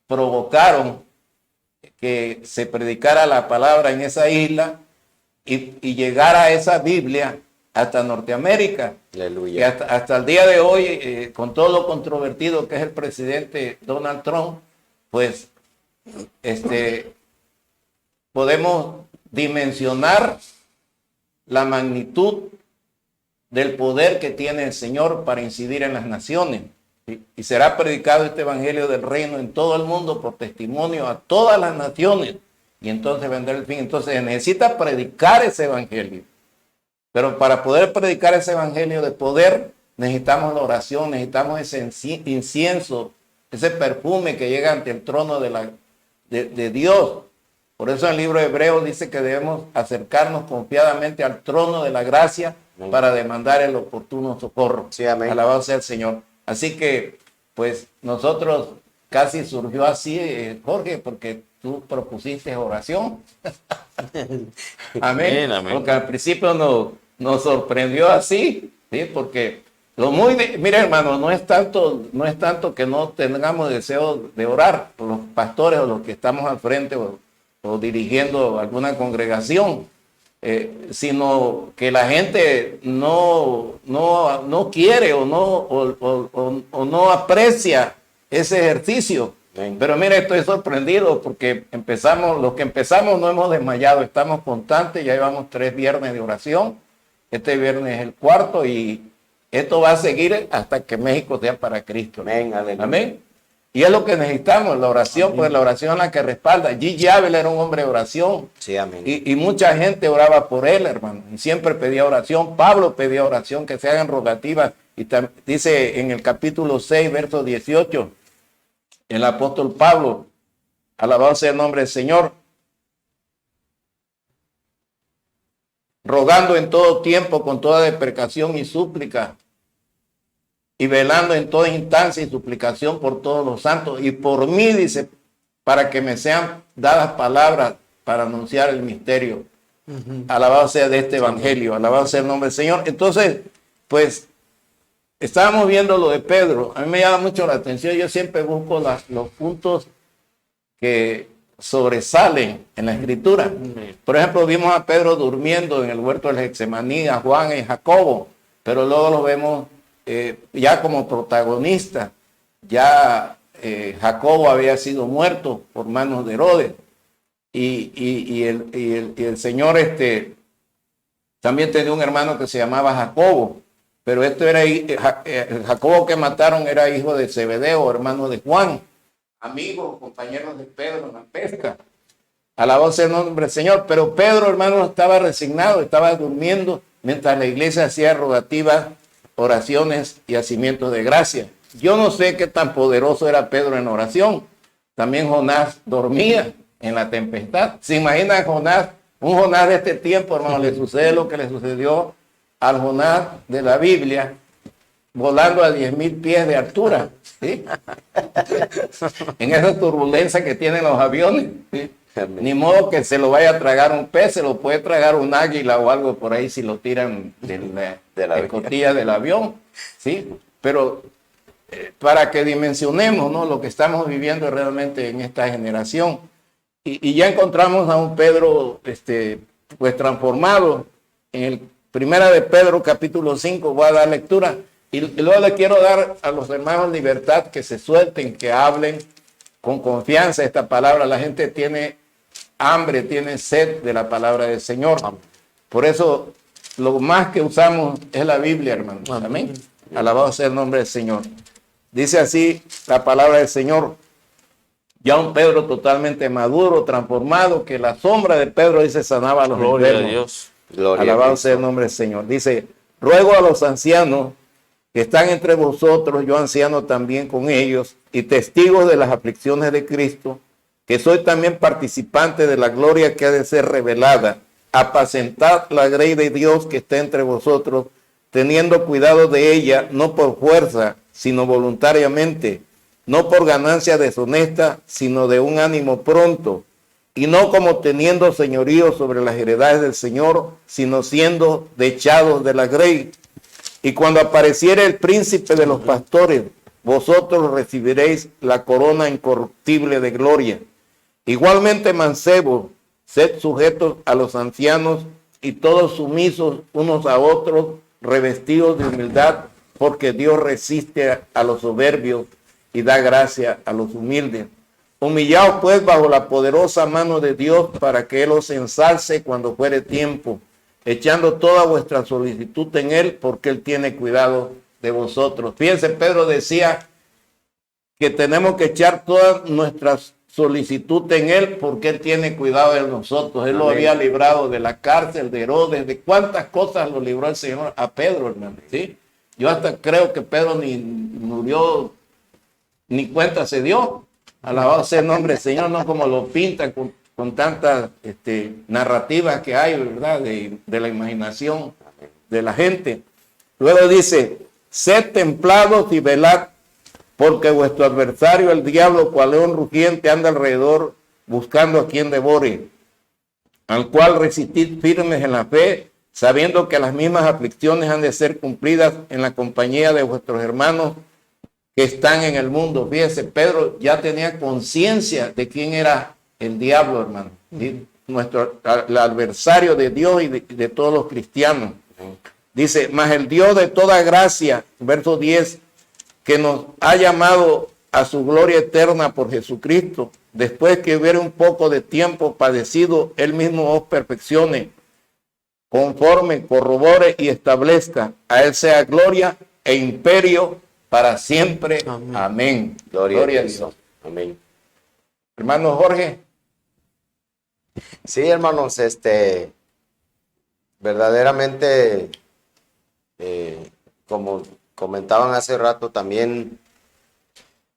provocaron que se predicara la palabra en esa isla y llegara a esa Biblia hasta Norteamérica. Aleluya. Y hasta el día de hoy, con todo lo controvertido que es el presidente Donald Trump, pues podemos dimensionar la magnitud del poder que tiene el Señor para incidir en las naciones. Y será predicado este evangelio del reino en todo el mundo por testimonio a todas las naciones. Y entonces vendrá el fin. Entonces se necesita predicar ese evangelio. Pero para poder predicar ese evangelio de poder, necesitamos la oración, necesitamos ese incienso, ese perfume que llega ante el trono de Dios. Por eso en el libro de Hebreos dice que debemos acercarnos confiadamente al trono de la gracia para demandar el oportuno socorro. Sí, amén. Alabado sea el Señor. Así que, pues, nosotros casi surgió así, Jorge, porque tú propusiste oración. Amén. Amén. Porque al principio nos sorprendió así, ¿sí? Porque mira, hermano, no es tanto que no tengamos deseo de orar por los pastores o los que estamos al frente o dirigiendo alguna congregación, sino que la gente no quiere o no aprecia ese ejercicio. Amén. Pero mire, estoy sorprendido porque los que empezamos no hemos desmayado, estamos constantes, ya llevamos 3 viernes de oración, este viernes es el 4 y esto va a seguir hasta que México sea para Cristo. Amén, aleluya. Amén. Y es lo que necesitamos, la oración, pues la oración es la que respalda. Gigi Abel era un hombre de oración. Sí, amén. Y mucha gente oraba por él, hermano. Y siempre pedía oración. Pablo pedía oración, que se hagan rogativas. Y dice en el capítulo 6, verso 18, el apóstol Pablo, alabado sea el nombre del Señor, rogando en todo tiempo, con toda desprecación y súplica, y velando en toda instancia y suplicación por todos los santos, y por mí, dice, para que me sean dadas palabras para anunciar el misterio. Alabado sea de este evangelio, alabado sea el nombre del Señor. Entonces, pues, estábamos viendo lo de Pedro. A mí me llama mucho la atención. Yo siempre busco los puntos que sobresalen en la escritura. Por ejemplo, vimos a Pedro durmiendo en el huerto del Getsemaní, a Juan y Jacobo, pero luego lo vemos ya como protagonista. Ya Jacobo había sido muerto por manos de Herodes y el Señor también tenía un hermano que se llamaba Jacobo, pero Jacobo que mataron era hijo de Zebedeo, hermano de Juan, amigos, compañeros de Pedro en la pesca. Alabado sea el nombre del Señor. Pero Pedro, hermano, estaba resignado, estaba durmiendo mientras la iglesia hacía rogativas, oraciones y hacimientos de gracia. Yo no sé qué tan poderoso era Pedro en oración. También Jonás dormía en la tempestad. ¿Se imagina Jonás? Un Jonás de este tiempo, hermano, le sucede lo que le sucedió al Jonás de la Biblia, volando a 10,000 pies de altura, ¿sí? En esa turbulencia que tienen los aviones, ¿sí? Ni modo que se lo vaya a tragar un pez, se lo puede tragar un águila o algo por ahí si lo tiran de la escotilla del avión, ¿sí? Pero para que dimensionemos, ¿no?, lo que estamos viviendo realmente en esta generación. Y ya encontramos a un Pedro pues transformado. En el Primera de Pedro capítulo 5 voy a dar lectura y luego le quiero dar a los hermanos libertad, que se suelten, que hablen con confianza esta palabra. La gente tiene hambre, tiene sed de la palabra del Señor. Por eso lo más que usamos es la Biblia, hermano. Amén. Alabado sea el nombre del Señor. Dice así la palabra del Señor. Ya un Pedro totalmente maduro, transformado, que la sombra de Pedro, dice, sanaba a los Gloria a enfermos. Dios. Gloria Alabado a sea el nombre del Señor. Dice, ruego a los ancianos que están entre vosotros, yo anciano también con ellos, y testigos de las aflicciones de Cristo, que soy también participante de la gloria que ha de ser revelada. Apacentad la grey de Dios que está entre vosotros, teniendo cuidado de ella, no por fuerza, sino voluntariamente, no por ganancia deshonesta, sino de un ánimo pronto, y no como teniendo señorío sobre las heredades del Señor, sino siendo dechados de la grey. Y cuando apareciere el príncipe de los pastores, vosotros recibiréis la corona incorruptible de gloria. Igualmente, mancebos, sed sujetos a los ancianos y todos sumisos unos a otros, revestidos de humildad, porque Dios resiste a los soberbios y da gracia a los humildes. Humillaos pues bajo la poderosa mano de Dios, para que Él os ensalce cuando fuere tiempo, echando toda vuestra solicitud en Él, porque Él tiene cuidado de vosotros. Fíjense, Pedro decía que tenemos que echar toda nuestra solicitud en Él, porque Él tiene cuidado de nosotros. Él lo había librado de la cárcel, de Herodes, de cuántas cosas lo libró el Señor a Pedro, hermano, ¿sí? Yo hasta creo que Pedro ni murió, ni cuenta se dio. Alabado sea el nombre del Señor, no como lo pintan con tantas narrativas que hay, ¿verdad? De la imaginación de la gente. Luego dice, sed templados y velad, porque vuestro adversario, el diablo, cual león rugiente, anda alrededor buscando a quien devore, al cual resistid firmes en la fe, sabiendo que las mismas aflicciones han de ser cumplidas en la compañía de vuestros hermanos que están en el mundo. Fíjese, Pedro ya tenía conciencia de quién era el diablo, hermano, ¿sí? El adversario de Dios y de todos los cristianos. Dice, mas el Dios de toda gracia, verso 10, que nos ha llamado a su gloria eterna por Jesucristo, después que hubiera un poco de tiempo padecido, Él mismo os perfeccione, conforme, corrobore y establezca. A Él sea gloria e imperio para siempre. Amén. Amén. Gloria a Dios. Amén. Hermano Jorge. Sí, hermanos, verdaderamente, como comentaban hace rato también,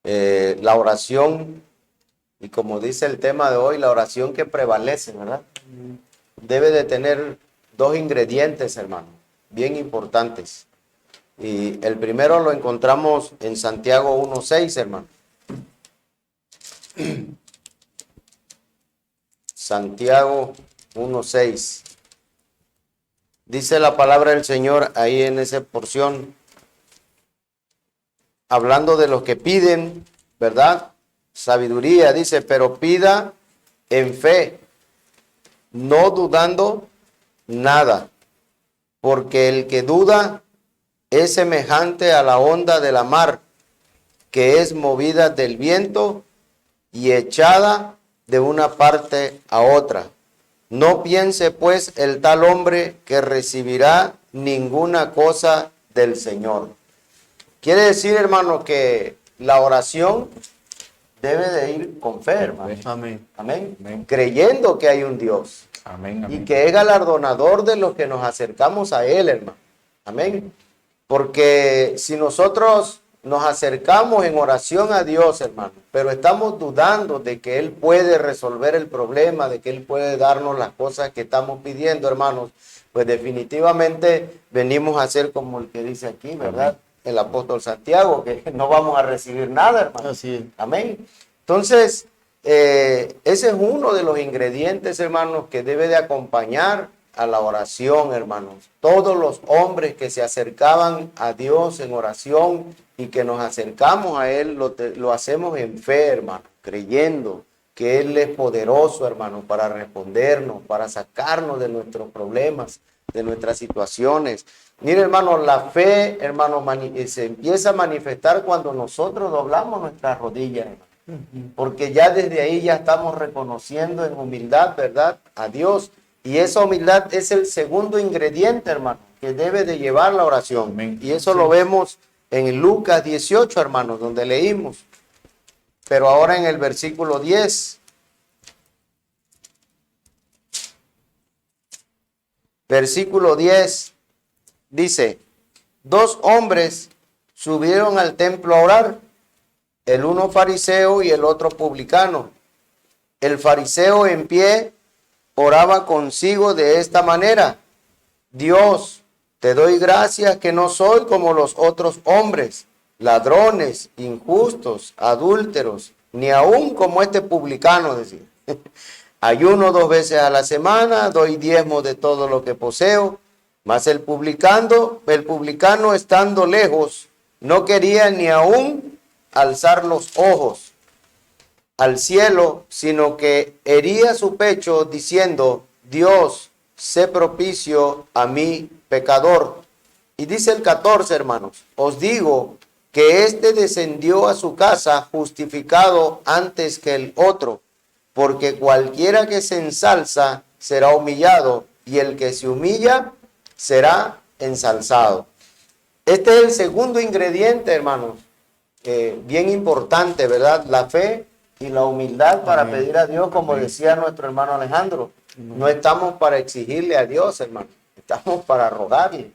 la oración, y como dice el tema de hoy, la oración que prevalece, ¿verdad? Debe de tener dos ingredientes, hermano, bien importantes. Y el primero lo encontramos en Santiago 1:6, hermano. Santiago 1:6. Dice la palabra del Señor ahí en esa porción, hablando de los que piden, ¿verdad? Sabiduría, dice, pero pida en fe, no dudando nada, porque el que duda es semejante a la onda de la mar, que es movida del viento y echada de una parte a otra. No piense pues el tal hombre que recibirá ninguna cosa del Señor. Quiere decir, hermano, que la oración debe de ir con fe, hermano. Amén. Amén. Amén. Creyendo que hay un Dios. Amén. Amén. Y que es galardonador de los que nos acercamos a Él, hermano. Amén. Porque si nosotros nos acercamos en oración a Dios, hermano, pero estamos dudando de que Él puede resolver el problema, de que Él puede darnos las cosas que estamos pidiendo, hermanos, pues definitivamente venimos a ser como el que dice aquí, ¿verdad? El apóstol Santiago, que no vamos a recibir nada, hermano. Así es. Amén. Entonces, ese es uno de los ingredientes, hermanos, que debe de acompañar a la oración, hermanos. Todos los hombres que se acercaban a Dios en oración y que nos acercamos a Él, lo hacemos en fe, hermano, creyendo que Él es poderoso, hermano, para respondernos, para sacarnos de nuestros problemas, de nuestras situaciones. Mire, hermano, la fe, hermano, se empieza a manifestar cuando nosotros doblamos nuestras rodillas, hermano. Porque ya desde ahí ya estamos reconociendo en humildad, ¿verdad?, a Dios. Y esa humildad es el segundo ingrediente, hermano, que debe de llevar la oración. Amén. Y eso lo vemos en Lucas 18, hermanos, donde leímos. Pero ahora en el versículo 10. Versículo 10 dice, 2 hombres subieron al templo a orar, el uno fariseo y el otro publicano. El fariseo en pie oraba consigo de esta manera: Dios, te doy gracias que no soy como los otros hombres, ladrones, injustos, adúlteros, ni aun como este publicano, decía. ayuno 2 veces a la semana, doy diezmo de todo lo que poseo. Mas el publicano estando lejos, no quería ni aún alzar los ojos al cielo, sino que hería su pecho diciendo, Dios, sé propicio a mí, pecador. Y dice el 14, hermanos, os digo que éste descendió a su casa justificado antes que el otro, porque cualquiera que se ensalza será humillado, y el que se humilla será ensalzado. Este es el segundo ingrediente, hermanos, bien importante, ¿verdad? La fe y la humildad para pedir a Dios, como decía nuestro hermano Alejandro. No estamos para exigirle a Dios, hermano. Estamos para rogarle,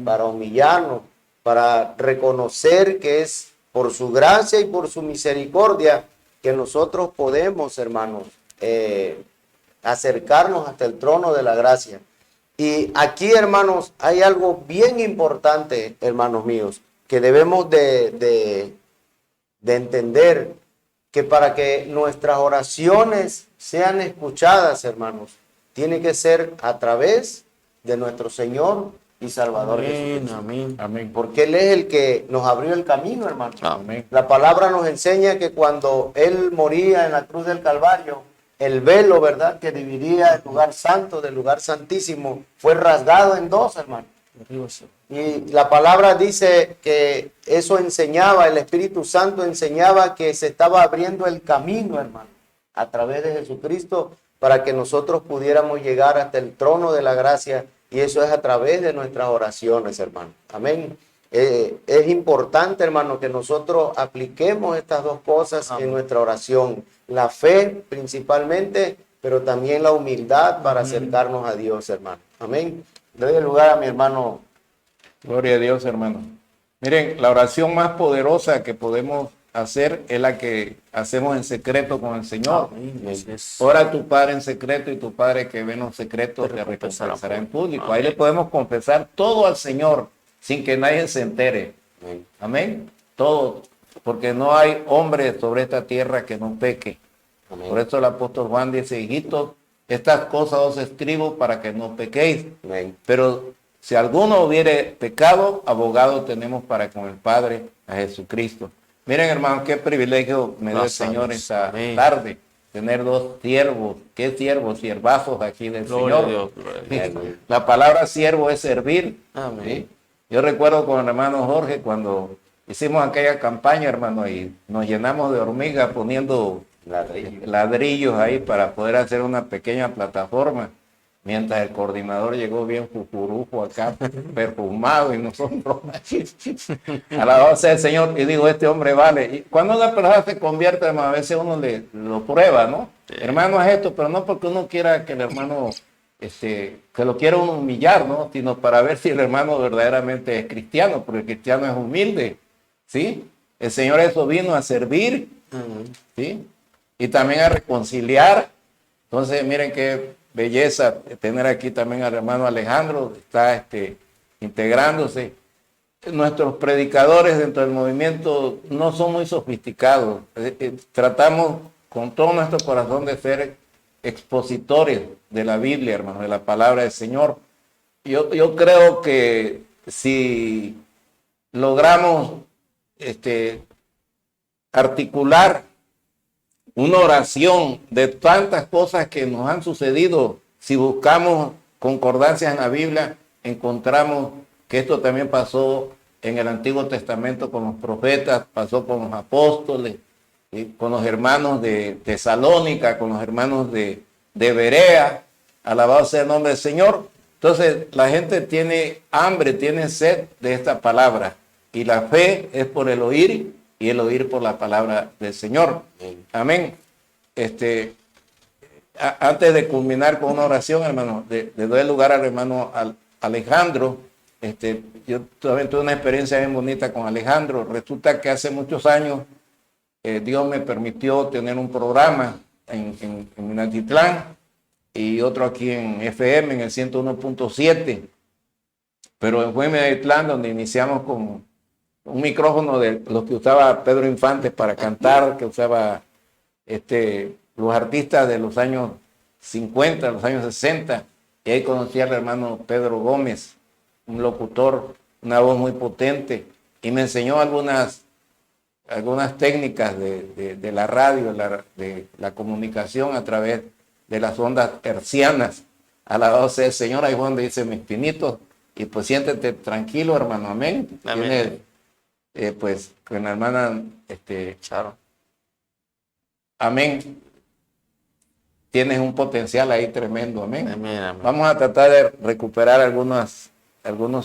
para humillarnos, para reconocer que es por su gracia y por su misericordia que nosotros podemos, hermanos, acercarnos hasta el trono de la gracia. Y aquí, hermanos, hay algo bien importante, hermanos míos, que debemos de entender, que para que nuestras oraciones sean escuchadas, hermanos, tiene que ser a través de nuestro Señor y Salvador Jesucristo. Amén. Amén. Porque Él es el que nos abrió el camino, hermano. Amén. La palabra nos enseña que cuando Él moría en la cruz del Calvario, el velo, ¿verdad?, que dividía el lugar santo del lugar santísimo, fue rasgado en dos, hermano. Y la palabra dice que eso enseñaba, el Espíritu Santo enseñaba que se estaba abriendo el camino, hermano, a través de Jesucristo, para que nosotros pudiéramos llegar hasta el trono de la gracia, y eso es a través de nuestras oraciones, hermano. Amén. Es importante, hermano, que nosotros apliquemos estas dos cosas en nuestra oración. La fe principalmente, pero también la humildad para acercarnos a Dios, hermano. Amén. Le doy el lugar a mi hermano. Gloria a Dios, hermano. Miren, la oración más poderosa que podemos hacer es la que hacemos en secreto con el Señor. Ora a tu Padre en secreto, y tu Padre que ve en los secretos te recompensará en público. Ahí le podemos confesar todo al Señor sin que nadie se entere. Amén. Todo. Porque no hay hombre sobre esta tierra que no peque. Amén. Por eso el apóstol Juan dice, hijitos, estas cosas os escribo para que no pequéis. Amén. Pero si alguno hubiere pecado, abogado tenemos para con el Padre, a Jesucristo. Miren, hermano, qué privilegio me dio el Señor esta tarde, tener dos siervos. ¿Qué siervos? Siervazos aquí del Gloria Señor. a Dios, gloria a Dios. La palabra siervo es servir. Amén. ¿Sí? Yo recuerdo con el hermano Jorge cuando hicimos aquella campaña, hermano, y nos llenamos de hormigas poniendo ladrillos ahí para poder hacer una pequeña plataforma, mientras el coordinador llegó bien fufurujo acá, perfumado, y nosotros alabado sea el Señor. Y digo, este hombre vale. Y cuando una persona se convierte, hermano, a veces uno lo prueba, ¿no? Sí. Hermano, es esto, pero no porque uno quiera que el hermano que lo quiera uno humillar, ¿no? Sino para ver si el hermano verdaderamente es cristiano, porque el cristiano es humilde, ¿sí? El Señor eso vino a servir, ¿sí? Y también a reconciliar. Entonces, miren qué belleza tener aquí también al hermano Alejandro, está integrándose. Nuestros predicadores dentro del movimiento no son muy sofisticados. Tratamos con todo nuestro corazón de ser expositores de la Biblia, hermano, de la palabra del Señor. Yo creo que si logramos articular una oración de tantas cosas que nos han sucedido, si buscamos concordancias en la Biblia, encontramos que esto también pasó en el Antiguo Testamento con los profetas, pasó con los apóstoles, con los hermanos de Tesalónica, con los hermanos de Berea. Alabado sea el nombre del Señor. Entonces la gente tiene hambre, tiene sed de esta palabra, y la fe es por el oír, y el oír por la palabra del Señor. Amén. Antes de culminar con una oración, hermano, le doy el lugar al hermano Alejandro. Yo también tuve una experiencia bien bonita con Alejandro. Resulta que hace muchos años Dios me permitió tener un programa en Minatitlán y otro aquí en FM, en el 101.7. Pero fue en Minatitlán donde iniciamos con un micrófono de los que usaba Pedro Infante para cantar, que usaba los artistas de los años 50, los años 60, y ahí conocí al hermano Pedro Gómez, un locutor, una voz muy potente, y me enseñó algunas técnicas de la radio, de la comunicación a través de las ondas hercianas. Alabado sea el Señor. Ahí es donde dice mis pinitos, y pues siéntete tranquilo, hermano, amén. Amén. Pues con la hermana Charo. amén, tienes un potencial ahí tremendo, amén. Amén, amén. Vamos a tratar de recuperar algunos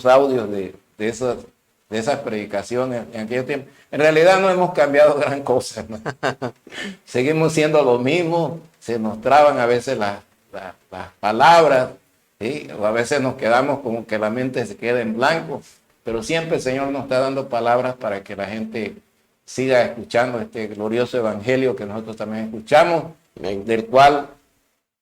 audios de esas predicaciones en aquellos tiempos. En realidad no hemos cambiado gran cosa, ¿no? Seguimos siendo lo mismo, se nos traban a veces las palabras, ¿sí? O a veces nos quedamos como que la mente se queda en blanco, pero siempre el Señor nos está dando palabras para que la gente siga escuchando este glorioso evangelio que nosotros también escuchamos, del cual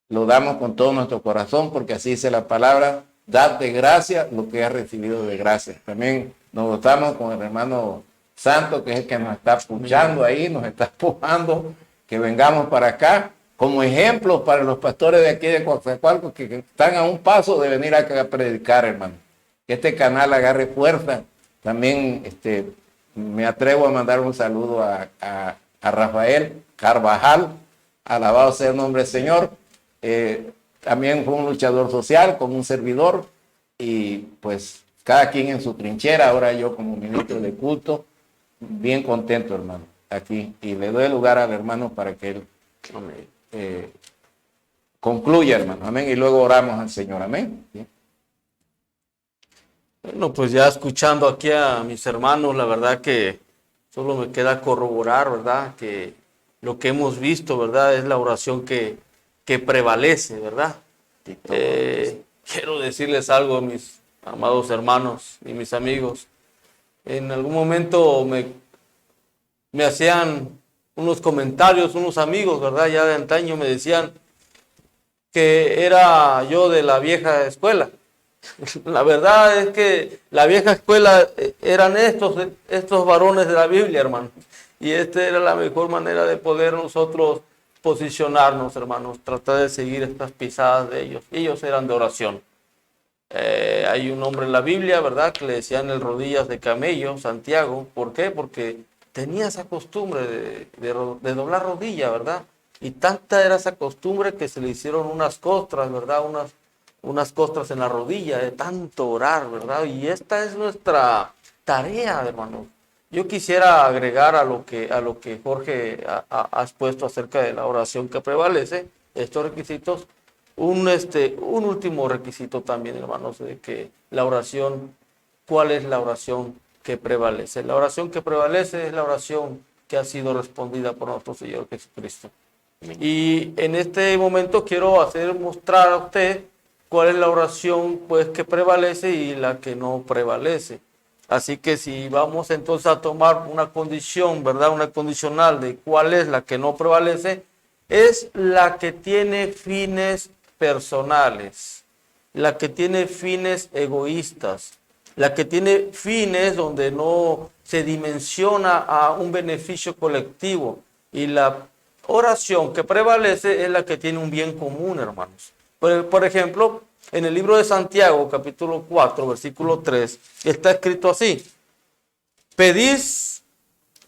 lo damos con todo nuestro corazón, porque así dice la palabra: dad de gracia lo que has recibido de gracia. También nos gozamos con el hermano Santo, que es el que nos está puchando ahí, nos está empujando, que vengamos para acá, como ejemplo para los pastores de aquí de Coatzacoalcos, que están a un paso de venir acá a predicar, hermano. Que este canal agarre fuerza. También me atrevo a mandar un saludo a Rafael Carvajal, alabado sea el nombre del Señor. También fue un luchador social, como un servidor, y pues cada quien en su trinchera. Ahora yo como ministro de culto, bien contento, hermano, aquí, y le doy lugar al hermano para que él concluya, hermano, amén, y luego oramos al Señor, amén. ¿Sí? Bueno, pues ya escuchando aquí a mis hermanos, la verdad que solo me queda corroborar, ¿verdad? Que lo que hemos visto, ¿verdad? Es la oración que prevalece, ¿verdad? Quiero decirles algo a mis amados hermanos y mis amigos. En algún momento me hacían unos comentarios, unos amigos, ¿verdad? Ya de antaño me decían que era yo de la vieja escuela. La verdad es que la vieja escuela eran estos varones de la Biblia, hermano. Y esta era la mejor manera de poder nosotros posicionarnos, hermanos, tratar de seguir estas pisadas de ellos. Ellos eran de oración. Hay un hombre en la Biblia, ¿verdad?, que le decían el rodillas de camello, Santiago. ¿Por qué? Porque tenía esa costumbre de doblar rodilla, ¿verdad? Y tanta era esa costumbre que se le hicieron unas costras, ¿verdad? Unas costras en la rodilla de tanto orar, ¿verdad? Y esta es nuestra tarea, hermanos. Yo quisiera agregar a lo que Jorge ha expuesto acerca de la oración que prevalece, estos requisitos, un último requisito también, hermanos, de que la oración, ¿cuál es la oración que prevalece? La oración que prevalece es la oración que ha sido respondida por nuestro Señor Jesucristo. Y en este momento quiero mostrar a usted cuál es la oración pues que prevalece y la que no prevalece. Así que si vamos entonces a tomar una condición, ¿verdad? Una condicional de cuál es la que no prevalece, es la que tiene fines personales, la que tiene fines egoístas, la que tiene fines donde no se dimensiona a un beneficio colectivo. Y la oración que prevalece es la que tiene un bien común, hermanos. Por ejemplo, en el libro de Santiago, capítulo 4, versículo 3, está escrito así: pedís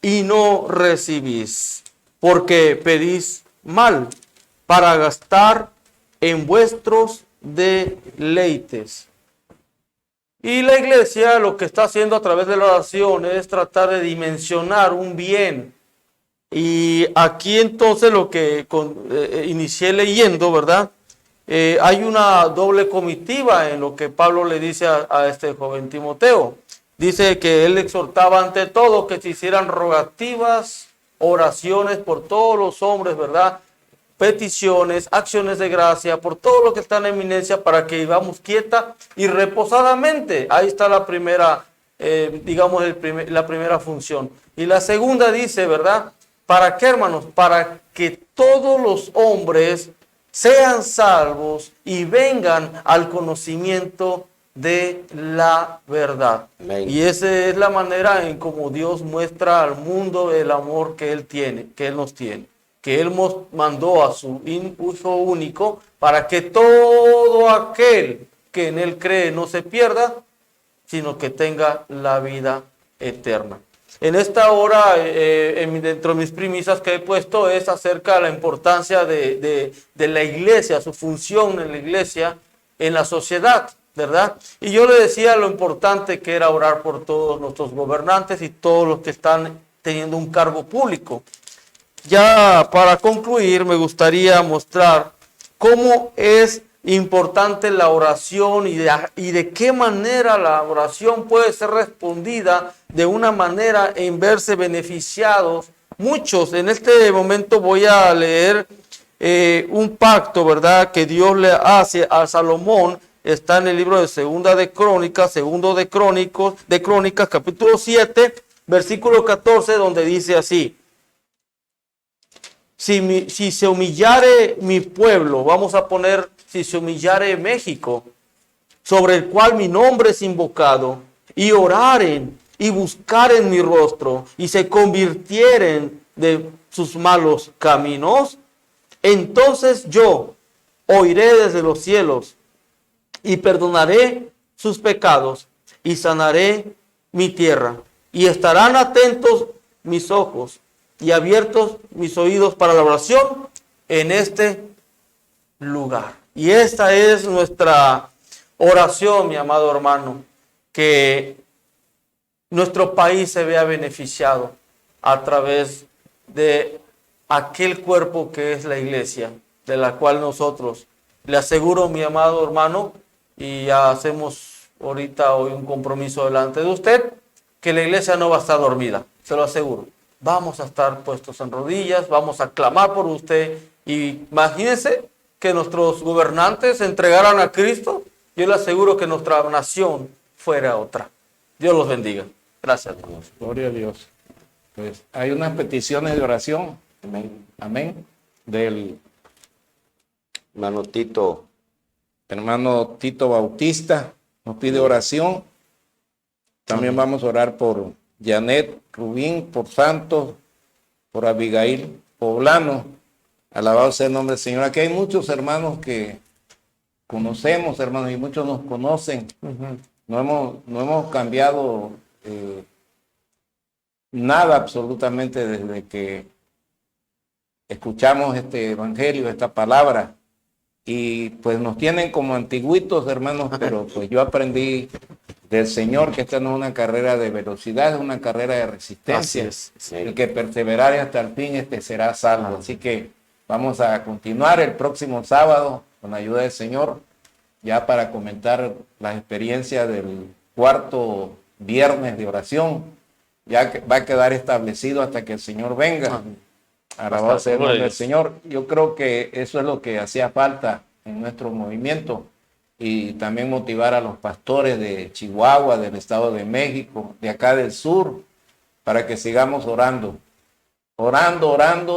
y no recibís, porque pedís mal, para gastar en vuestros deleites. Y la iglesia lo que está haciendo a través de la oración es tratar de dimensionar un bien. Y aquí entonces lo que inicié leyendo, ¿verdad? Hay una doble comitiva en lo que Pablo le dice a este joven Timoteo. Dice que él exhortaba ante todo que se hicieran rogativas, oraciones por todos los hombres, ¿verdad? Peticiones, acciones de gracia, por todo lo que está en eminencia, para que vivamos quieta y reposadamente. Ahí está la primera, la primera función. Y la segunda dice, ¿verdad? ¿Para qué, hermanos? Para que todos los hombres sean salvos y vengan al conocimiento de la verdad. Amén. Y esa es la manera en cómo Dios muestra al mundo el amor que Él tiene, que Él nos tiene. que Él mandó a su Hijo único para que todo aquel que en Él cree no se pierda, sino que tenga la vida eterna. En esta hora, dentro de mis premisas que he puesto, es acerca de la importancia de la iglesia, su función en la iglesia, en la sociedad, ¿verdad? Y yo le decía lo importante que era orar por todos nuestros gobernantes y todos los que están teniendo un cargo público. Ya para concluir, me gustaría mostrar cómo es importante la oración y de qué manera la oración puede ser respondida de una manera en verse beneficiados muchos. En este momento voy a leer un pacto, ¿verdad?, que Dios le hace a Salomón. Está en el libro de Segunda de Crónicas, Segundo de Crónicas, capítulo 7, versículo 14, donde dice así: si se humillare mi pueblo, vamos a poner, si se humillare México, sobre el cual mi nombre es invocado, y oraren y buscaren mi rostro, y se convirtieren de sus malos caminos, entonces yo oiré desde los cielos, y perdonaré sus pecados, y sanaré mi tierra, y estarán atentos mis ojos, y abiertos mis oídos para la oración en este lugar. Y esta es nuestra oración, mi amado hermano, que nuestro país se vea beneficiado a través de aquel cuerpo que es la iglesia, de la cual nosotros, le aseguro, mi amado hermano, y ya hacemos ahorita hoy un compromiso delante de usted, que la iglesia no va a estar dormida, se lo aseguro. Vamos a estar puestos en rodillas, vamos a clamar por usted. Y imagínense que nuestros gobernantes entregaran a Cristo. Yo le aseguro que nuestra nación fuera otra. Dios los bendiga. Gracias. Gloria a Dios. Pues hay unas peticiones de oración. Amén. Amén. Del Hermano Tito. hermano Tito Bautista. Nos pide oración. También vamos a orar por Janet Rubín, por Santos, por Abigail Poblano. Alabado sea el nombre del Señor. Aquí hay muchos hermanos que conocemos, hermanos, y muchos nos conocen. No hemos cambiado nada absolutamente desde que escuchamos este evangelio, esta palabra. Y pues nos tienen como antiguitos, hermanos, pero pues yo aprendí del Señor que esta no es una carrera de velocidad, es una carrera de resistencia. El que perseverare hasta el fin, este será salvo. Así que vamos a continuar el próximo sábado con la ayuda del Señor, ya para comentar las experiencias del cuarto viernes de oración. Ya que va a quedar establecido hasta que el Señor venga. Alabado sea el nombre del Señor. Yo creo que eso es lo que hacía falta en nuestro movimiento, y también motivar a los pastores de Chihuahua, del Estado de México, de acá del sur, para que sigamos orando,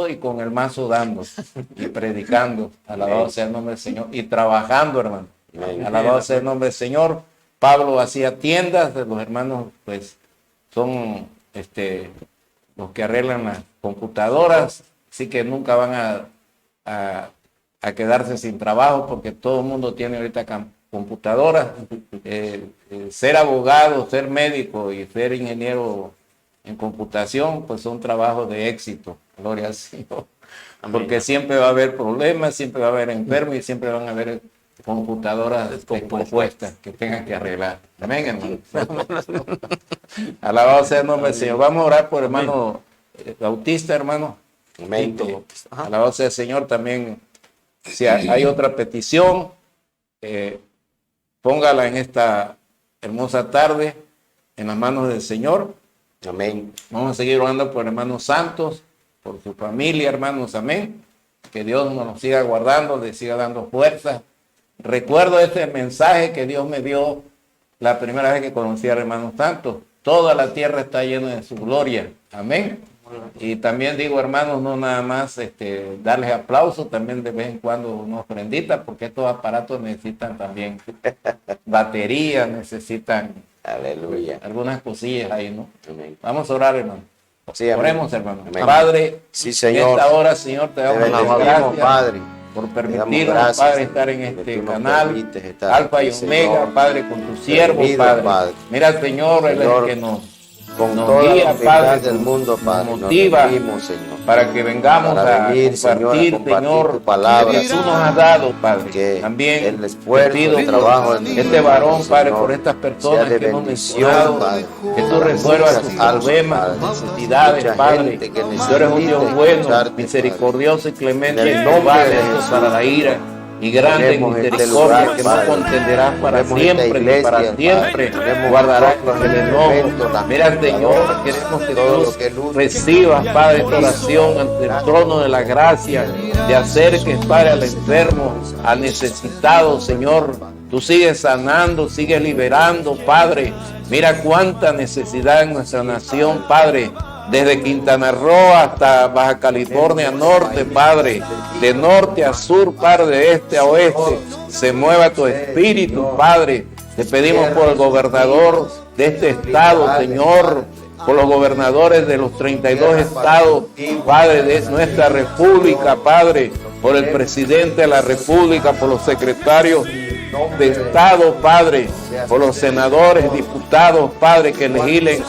y con el mazo dando, y predicando. Alabado sea el nombre del Señor, y trabajando, hermano. Alabado sea el nombre del Señor. Pablo hacía tiendas, de los hermanos pues son los que arreglan las computadoras, así que nunca van a quedarse sin trabajo, porque todo el mundo tiene ahorita computadoras. Ser abogado, ser médico y ser ingeniero en computación, pues son trabajos de éxito. Gloria al Señor. Amén. Porque siempre va a haber problemas, siempre va a haber enfermos y siempre van a haber computadoras descompuestas que tengan que arreglar. Amén, hermano. Alabado sea el nombre del Señor. Vamos a orar por hermano Bautista, hermano. Amén. Alabado sea el Señor. También, si hay otra petición, póngala en esta hermosa tarde en las manos del Señor. Amén. Vamos a seguir orando por hermanos santos, por su familia, hermanos. Amén. Que Dios nos siga guardando, le siga dando fuerza. Recuerdo este mensaje que Dios me dio la primera vez que conocí a hermanos santos. Toda la tierra está llena de su gloria. Amén. Y también digo, hermanos, no nada más darles aplausos, también de vez en cuando una ofrendita, porque estos aparatos necesitan también baterías, necesitan Aleluya. algunas cosillas ahí, ¿no? Amén. Vamos a orar, hermano. Sí, amén. Oremos, hermano. Amén. Padre, Sí, en Señor. esta hora, Señor, te Te damos las bendecimos, gracias Padre. por Te damos permitirnos, gracias, Padre, Señor, estar en que este tú nos canal, permites estar Alfa aquí, y Omega, Señor. Padre, con tu siervo, Servido, Padre. Padre. Mira, Señor, Él es el Señor, que nos Con nos toda guía, la Padre, humildad del nos mundo, Padre, nos motiva rendimos, Señor. para que vengamos Para a venir, Señor, a compartir, compartir Señor, tu palabra, lo que tú Señor. nos has dado, Padre. Que También el esfuerzo, te pido el por trabajo de nuestros este varón, hermanos, Padre, Señor, por estas sea personas de que hemos bendición, mencionado, Padre, que tú para resuelvas muchas sus almas, problemas, Padre. sus necesidades, Mucha Padre. gente que Tú eres un Dios necesita bueno, escucharte, misericordioso y clemente, En el y nombre vale de Dios Jesús, para la ira. Y grande en ponemos este misericordia, lugar, que no Padre. contenderás para Ponemos siempre, esta ni para iglesia, siempre Padre. Ponemos guardarás nosotros el el enojo. evento, la Mira, Señor, computadora, queremos que todo tú lo que luce. recibas, Padre, esta oración ante el trono de la gracia, te acerques, Padre, al enfermo, al necesitado, Señor. Tú sigues sanando, sigues liberando, Padre. Mira cuánta necesidad en nuestra nación, Padre. Desde Quintana Roo hasta Baja California Norte, Padre. De norte a sur, Padre, de este a oeste. Se mueva tu espíritu, Padre. Te pedimos por el gobernador de este estado, Señor. Por los gobernadores de los 32 estados, Padre, de nuestra república, Padre. Por el presidente de la república, por los secretarios de Estado, Padre, por los senadores, diputados, Padre, que legislen,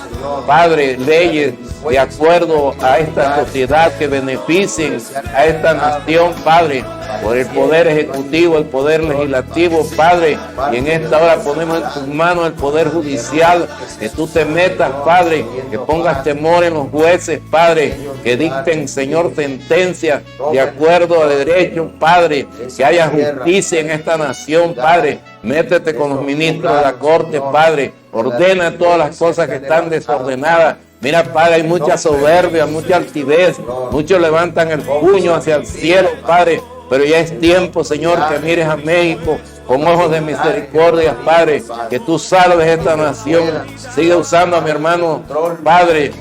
Padre, leyes de acuerdo a esta sociedad que beneficien a esta nación, Padre, por el poder ejecutivo, el poder legislativo, Padre, y en esta hora ponemos en tus manos el poder judicial, que tú te metas, Padre, que pongas temor en los jueces, Padre, que dicten, Señor, sentencias de acuerdo a derecho, Padre, que haya justicia en esta nación, Padre. Métete con los ministros de la corte, Padre. Ordena todas las cosas que están desordenadas. Mira, Padre, hay mucha soberbia, mucha altivez. Muchos levantan el puño hacia el cielo, Padre. Pero ya es tiempo, Señor, que mires a México con ojos de misericordia, Padre. Que tú salves esta nación. Sigue usando a mi hermano, Padre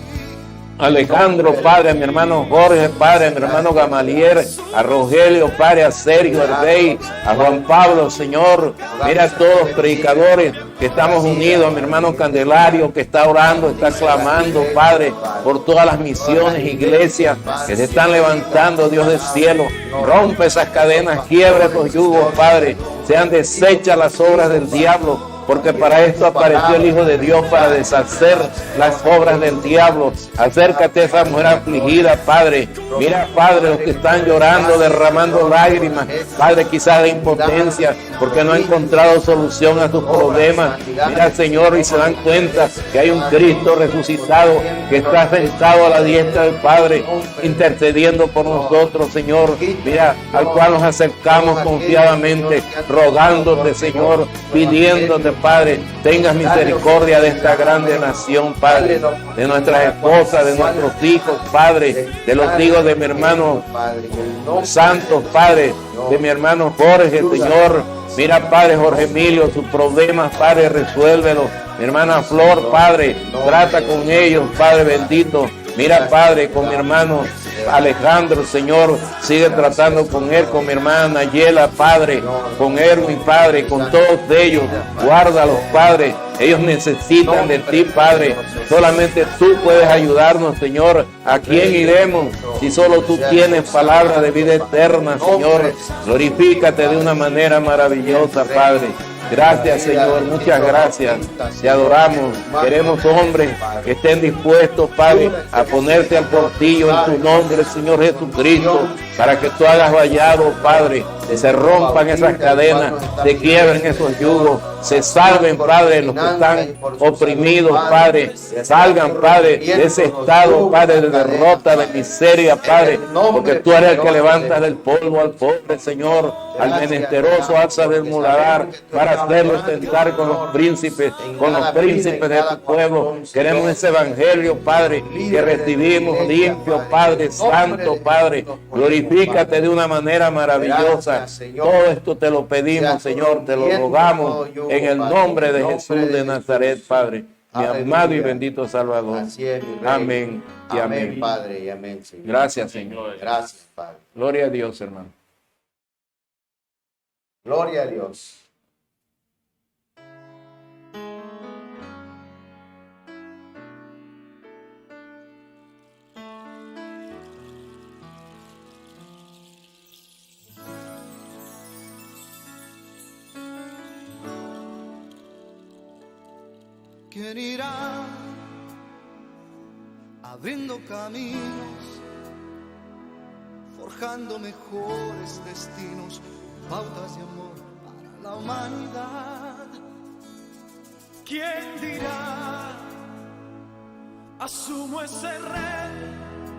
Alejandro, Padre, a mi hermano Jorge, Padre, a mi hermano Gamaliel, a Rogelio, Padre, a Sergio, Herbey, a Juan Pablo, Señor. Mira a todos los predicadores que estamos unidos, a mi hermano Candelario, que está orando, está clamando, Padre, por todas las misiones, iglesias que se están levantando, Dios del cielo. Rompe esas cadenas, quiebra los yugos, Padre. Sean deshechas las obras del diablo, porque para esto apareció el Hijo de Dios, para deshacer las obras del diablo. Acércate a esa mujer afligida, Padre. Mira, Padre, los que están llorando, derramando lágrimas, Padre, quizás de impotencia, porque no han encontrado solución a sus problemas. Mira, Señor, y se dan cuenta que hay un Cristo resucitado que está sentado a la diestra del Padre, intercediendo por nosotros, Señor. Mira, al cual nos acercamos confiadamente, rogándote, Señor, pidiéndote, Padre, tengas misericordia de esta grande nación, Padre, de nuestras esposas, de nuestros hijos, Padre, de los hijos de mi hermano Santos, Padre, de mi hermano Jorge, Señor. Mira, Padre, Jorge Emilio, sus problemas, Padre, resuélvelo. Mi hermana Flor, Padre, trata con ellos, Padre bendito. Mira, Padre, con mi hermano Alejandro, Señor, sigue tratando con él, con mi hermana Nayela, Padre, con Erwin, Padre, con todos ellos. Guárdalos, Padre. Ellos necesitan de ti, Padre. Solamente tú puedes ayudarnos, Señor. ¿A quién iremos si solo tú tienes palabra de vida eterna, Señor? Glorifícate de una manera maravillosa, Padre. Gracias, Señor, muchas gracias. Te adoramos. Queremos hombres que estén dispuestos, Padre, a ponerte al portillo en tu nombre, Señor Jesucristo, para que tú hagas vallado, Padre, que se rompan esas cadenas, se quiebren esos yugos, se salven, Padre, los que están oprimidos, Padre, salgan, Padre, de ese estado, Padre, de derrota, de miseria, Padre, porque tú eres el que levanta del polvo al pobre, Señor, al menesteroso alza del muladar, para hacerlo sentar con los príncipes de tu pueblo. Queremos ese evangelio, Padre, que recibimos limpio, Padre, santo, Padre. Glorifícate de una manera maravillosa. Todo esto te lo pedimos, Señor, te lo rogamos en el nombre de Jesús de Nazaret, Padre, mi amado y bendito Salvador. Amén y amén. Padre, y amén, Señor. Gracias, Señor. Gracias, Padre. Gloria a Dios, hermano. Gloria a Dios. ¿Quién irá abriendo caminos, forjando mejores destinos, pautas de amor para la humanidad? ¿Quién dirá? Asumo ese reto,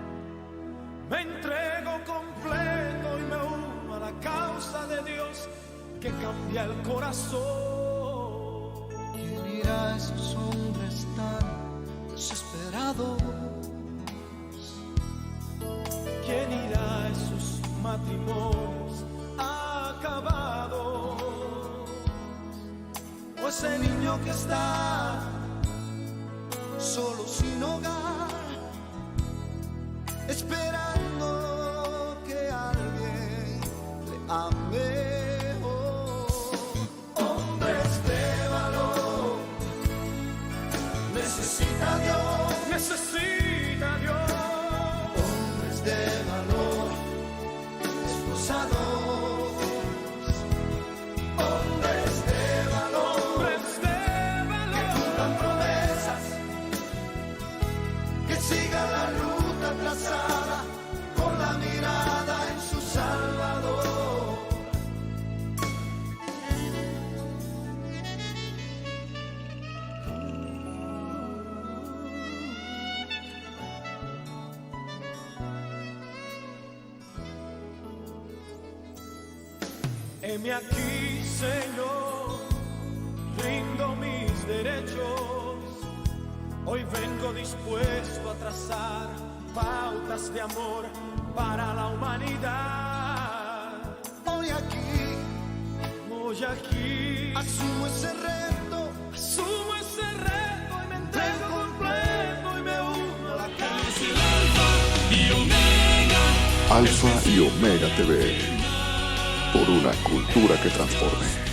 me entrego completo y me uno a la causa de Dios que cambia el corazón. ¿Quién irá a esos hombres tan desesperados? ¿Quién irá a esos matrimonios acabados? O ese niño que está solo sin hogar, esperando que alguien le ame. Hombres de valor, necesita Dios. Necesita Dios. Hombres de valor, esforzados. Hombres de valor, que cumplan promesas, que sigan la ruta trazada con la mirada en su Salvador. Heme aquí, Señor, rindo mis derechos. Hoy vengo dispuesto a trazar pautas de amor para la humanidad. Hoy aquí asumo ese reto, y me entrego completo y me uno a la causa. Alfa y Omega TV. Por una cultura que transforme.